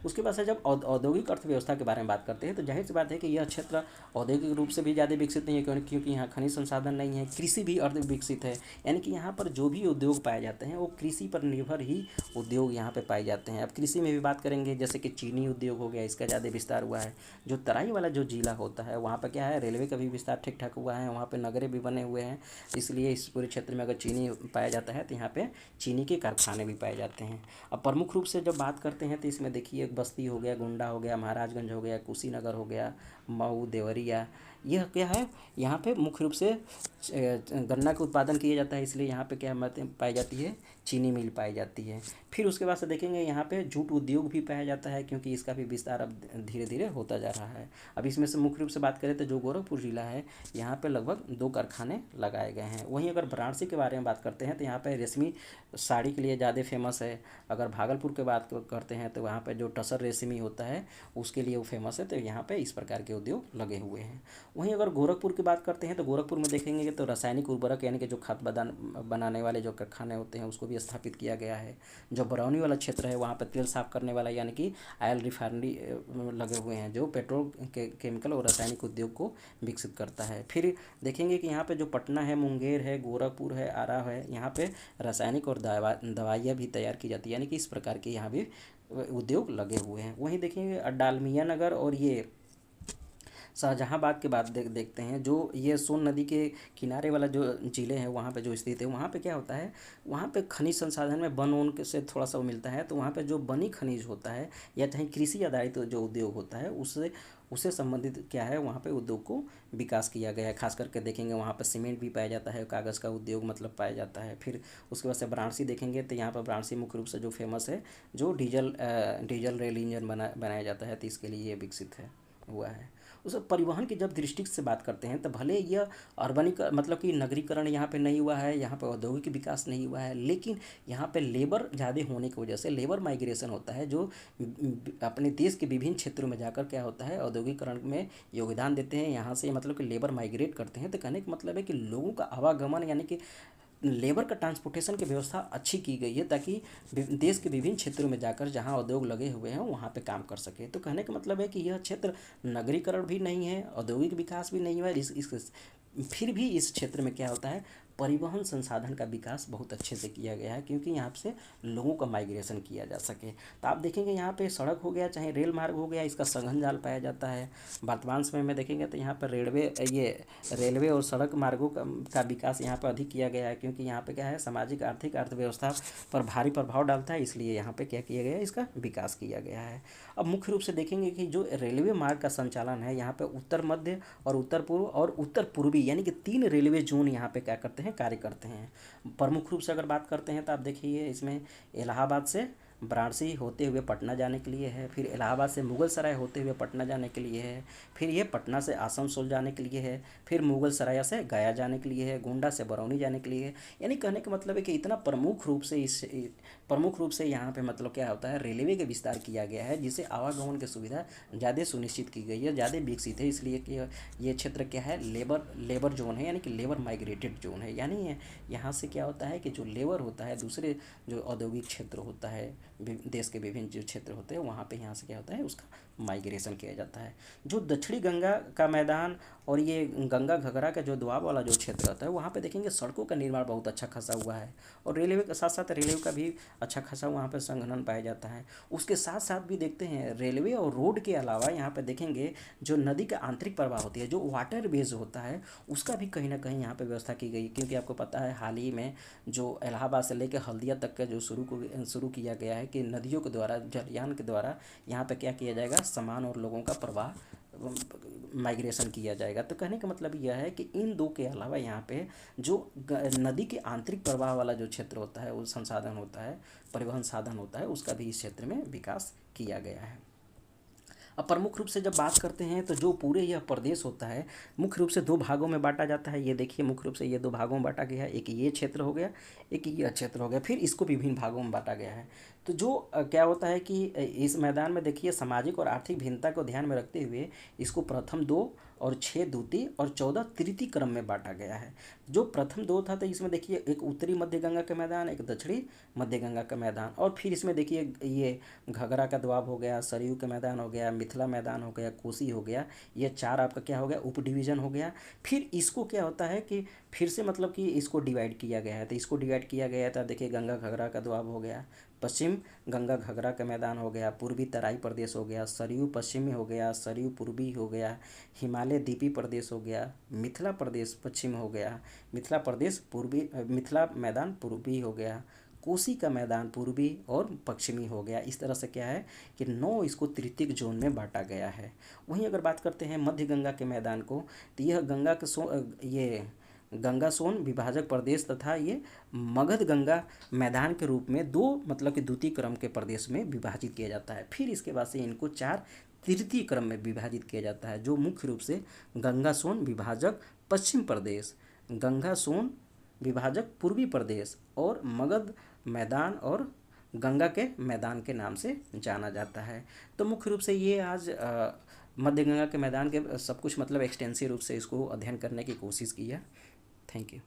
A: उसके बाद से जब औद्योगिक अर्थव्यवस्था के बारे में बात करते हैं तो जाहिर सी बात है कि यह क्षेत्र औद्योगिक रूप से भी ज़्यादा विकसित नहीं है, क्योंकि यहाँ खनिज संसाधन नहीं है। कृषि भी अर्ध विकसित है, यानी कि यहाँ पर जो भी उद्योग पाए जाते हैं वो कृषि पर निर्भर ही उद्योग यहाँ पे पाए जाते हैं। अब कृषि में भी बात करेंगे, जैसे कि चीनी उद्योग हो गया, इसका ज़्यादा विस्तार हुआ है। जो तराई वाला जो जिला होता है वहाँ पर क्या है, रेलवे का भी विस्तार ठीक ठाक हुआ है, वहाँ पे नगरें भी बने हुए हैं। इसलिए इस पूरे क्षेत्र में अगर चीनी पाया जाता है तो यहाँ पे चीनी के कारखाने भी पाए जाते हैं। अब प्रमुख रूप से जब बात करते हैं तो इसमें देखिए बस्ती हो गया, गोंडा हो गया, महाराजगंज हो गया, कुशीनगर हो गया, मऊ, देवरिया, यह क्या है, यहाँ पे मुख्य रूप से गन्ना का उत्पादन किया जाता है। इसलिए यहाँ पे क्या पाई जाती है, चीनी मिल पाई जाती है। फिर उसके बाद से देखेंगे यहाँ पे जूट उद्योग भी पाया जाता है, क्योंकि इसका भी विस्तार अब धीरे धीरे होता जा रहा है। अब इसमें से मुख्य रूप से बात करें तो जो गोरखपुर जिला है, यहाँ पे लगभग 2 कारखाने लगाए गए हैं। वहीं अगर वाराणसी के बारे में बात करते हैं तो यहाँ पे रेशमी साड़ी के लिए ज़्यादा फेमस है। अगर भागलपुर के बात करते हैं तो वहाँ पे जो टसर रेशमी होता है उसके लिए वो फेमस है। तो यहाँ पे इस प्रकार के उद्योग लगे हुए हैं। वहीं अगर गोरखपुर की बात करते हैं तो गोरखपुर में देखेंगे तो रासायनिक उर्वरक यानी कि जो खाद बनाने वाले जो कारखाने होते हैं उसको भी स्थापित किया गया है। जो बरौनी वाला क्षेत्र है वहाँ पर तेल साफ करने वाला यानी कि ऑयल रिफाइनरी लगे हुए हैं, जो पेट्रोल केमिकल और रासायनिक उद्योग को विकसित करता है। फिर देखेंगे कि यहाँ पे जो पटना है, मुंगेर है, गोरखपुर है, आरा है, यहाँ पे रासायनिक और दवाइयाँ भी तैयार की जाती है, यानी कि इस प्रकार के यहाँ भी उद्योग लगे हुए हैं। वहीं देखेंगे डालमिया नगर और ये शाहजहांबाद के बाद देखते हैं, जो ये सोन नदी के किनारे वाला जो ज़िले हैं वहाँ पे जो स्थित है, वहाँ पे क्या होता है, वहाँ पे खनिज संसाधन में वन वन से थोड़ा सा वो मिलता है। तो वहाँ पे जो बनी खनिज होता है या चाहे कृषि आधारित जो उद्योग होता है उससे संबंधित क्या है, वहाँ पे उद्योग को विकास किया गया है। खास करके देखेंगे वहाँ पर सीमेंट भी पाया जाता है, कागज़ का उद्योग मतलब पाया जाता है। फिर उसके बाद से वाराणसी देखेंगे तो यहाँ पर वाराणसी मुख्य रूप से जो फेमस है, जो डीजल रेल इंजन बनाया जाता है, तो इसके लिए ये विकसित हुआ है। उस परिवहन की जब दृष्टि से बात करते हैं तो भले यह मतलब कि नगरीकरण यहाँ पे नहीं हुआ है, यहाँ पे औद्योगिक विकास नहीं हुआ है, लेकिन यहाँ पे लेबर ज़्यादा होने की वजह से लेबर माइग्रेशन होता है, जो अपने देश के विभिन्न क्षेत्रों में जाकर क्या होता है, औद्योगिकरण में योगदान देते हैं। यहाँ से मतलब कि लेबर माइग्रेट करते हैं। तो कहने का मतलब है कि लोगों का आवागमन यानी कि लेबर का ट्रांसपोर्टेशन की व्यवस्था अच्छी की गई है, ताकि देश के विभिन्न क्षेत्रों में जाकर जहां उद्योग लगे हुए हैं वहां पे काम कर सके। तो कहने का मतलब है कि यह क्षेत्र नगरीकरण भी नहीं है, औद्योगिक विकास भी नहीं है। फिर भी इस क्षेत्र में क्या होता है, परिवहन संसाधन का विकास बहुत अच्छे से किया गया है, क्योंकि यहाँ से लोगों का माइग्रेशन किया जा सके। तो आप देखेंगे यहाँ पे सड़क हो गया चाहे रेल मार्ग हो गया, इसका सघन जाल पाया जाता है। वर्तमान समय में देखेंगे तो यहाँ पर रेलवे और सड़क मार्गों का विकास यहाँ पर अधिक किया गया है, क्योंकि यहाँ पे क्या है, सामाजिक आर्थिक अर्थव्यवस्था पर भारी प्रभाव डालता है, इसलिए यहाँ पे क्या किया गया है, इसका विकास किया गया है। अब मुख्य रूप से देखेंगे कि जो रेलवे मार्ग का संचालन है, यहाँ पे उत्तर मध्य और उत्तर पूर्व और उत्तर पूर्वी यानी कि 3 रेलवे जोन यहाँ पे क्या करते हैं, कार्य करते हैं। प्रमुख रूप से अगर बात करते हैं तो आप देखिए इसमें इलाहाबाद से वाराणसी होते हुए पटना जाने के लिए है, फिर इलाहाबाद से मुगल सराय होते हुए पटना जाने के लिए है, फिर ये पटना से आसनसोल जाने के लिए है, फिर मुगल सराय से गया जाने के लिए है, गोंडा से बरौनी जाने के लिए है। यानी कहने का मतलब है कि इतना प्रमुख रूप से यहाँ पे मतलब क्या होता है, रेलवे का विस्तार किया गया है, जिससे आवागमन की सुविधा ज़्यादा सुनिश्चित की गई है, ज़्यादा विकसित है। इसलिए कि ये क्षेत्र क्या है, लेबर जोन है, यानी कि लेबर माइग्रेटेड जोन है। यानी यहाँ से क्या होता है कि जो लेबर होता है, दूसरे जो औद्योगिक क्षेत्र होता है, देश के विभिन्न जो क्षेत्र होते हैं वहाँ पे यहाँ से क्या होता है, उसका माइग्रेशन किया जाता है। जो दक्षिणी गंगा का मैदान और ये गंगा घाघरा का जो दोआब वाला जो क्षेत्र होता है, वहाँ पे देखेंगे सड़कों का निर्माण बहुत अच्छा खासा हुआ है, और रेलवे के साथ साथ रेलवे का भी अच्छा खासा वहाँ पे संघनन पाया जाता है। उसके साथ साथ भी देखते हैं रेलवे और रोड के अलावा यहाँ पे देखेंगे जो नदी का आंतरिक प्रवाह होती है, जो वाटर बेस होता है, उसका भी कहीं ना कहीं यहाँ पे व्यवस्था की गई। क्योंकि आपको पता है हाल ही में जो इलाहाबाद से लेकर हल्दिया तक का जो शुरू किया गया है कि नदियों के द्वारा, जलयान के द्वारा यहाँ पे क्या किया जाएगा, सामान और लोगों का प्रवाह माइग्रेशन किया जाएगा। तो कहने का मतलब यह है कि इन दो के अलावा यहाँ पे जो नदी के आंतरिक प्रवाह वाला जो क्षेत्र होता है, वो संसाधन होता है, परिवहन साधन होता है, उसका भी इस क्षेत्र में विकास किया गया है। अब प्रमुख रूप से जब बात करते हैं तो जो पूरे यह प्रदेश होता है मुख्य रूप से दो भागों में बांटा जाता है। ये देखिए मुख्य रूप से ये दो भागों में बांटा गया है, एक ये क्षेत्र हो गया, एक ये क्षेत्र हो गया, फिर इसको विभिन्न भागों में बांटा गया है। तो जो क्या होता है कि इस मैदान में देखिए सामाजिक और आर्थिक भिन्नता को ध्यान में रखते हुए इसको प्रथम दो और 6 द्वितीय और 14 तृतीय क्रम में बांटा गया है। जो प्रथम दो था तो इसमें देखिए एक उत्तरी मध्य गंगा का मैदान, एक दक्षिणी मध्य गंगा का मैदान, और फिर इसमें देखिए ये घघरा का दोआब हो गया, सरयू का मैदान हो गया, मिथिला मैदान हो गया, कोसी हो गया, ये 4 आपका क्या हो गया उप डिवीज़न हो गया। फिर इसको क्या होता है कि फिर से मतलब कि इसको डिवाइड किया गया है। तो इसको डिवाइड किया गया था, देखिए गंगा घघरा का दोआब हो गया, पश्चिम गंगा घघरा का मैदान हो गया, पूर्वी तराई प्रदेश हो गया, सरयू पश्चिमी हो गया, सरयू पूर्वी हो गया, हिमालय द्वीपी प्रदेश हो गया, मिथिला प्रदेश पश्चिम हो गया, मिथिला प्रदेश पूर्वी, मिथिला मैदान पूर्वी हो गया, कोसी का मैदान पूर्वी और पश्चिमी हो गया। इस तरह से क्या है कि 9 इसको तृतीयक जोन में बांटा गया है। वहीं अगर बात करते हैं मध्य गंगा के मैदान को, तो यह गंगा के ये गंगा सोन विभाजक प्रदेश तथा ये मगध गंगा मैदान के रूप में दो मतलब कि द्वितीय क्रम के प्रदेश में विभाजित किया जाता है। फिर इसके बाद से इनको 4 तृतीय क्रम में विभाजित किया जाता है, जो मुख्य रूप से गंगा सोन विभाजक पश्चिम प्रदेश, गंगा सोन विभाजक पूर्वी प्रदेश और मगध मैदान और गंगा के मैदान के नाम से जाना जाता है। तो मुख्य रूप से ये आज मध्य गंगा के मैदान के सब कुछ मतलब एक्सटेंसिव रूप से इसको अध्ययन करने की कोशिश की है। Thank you.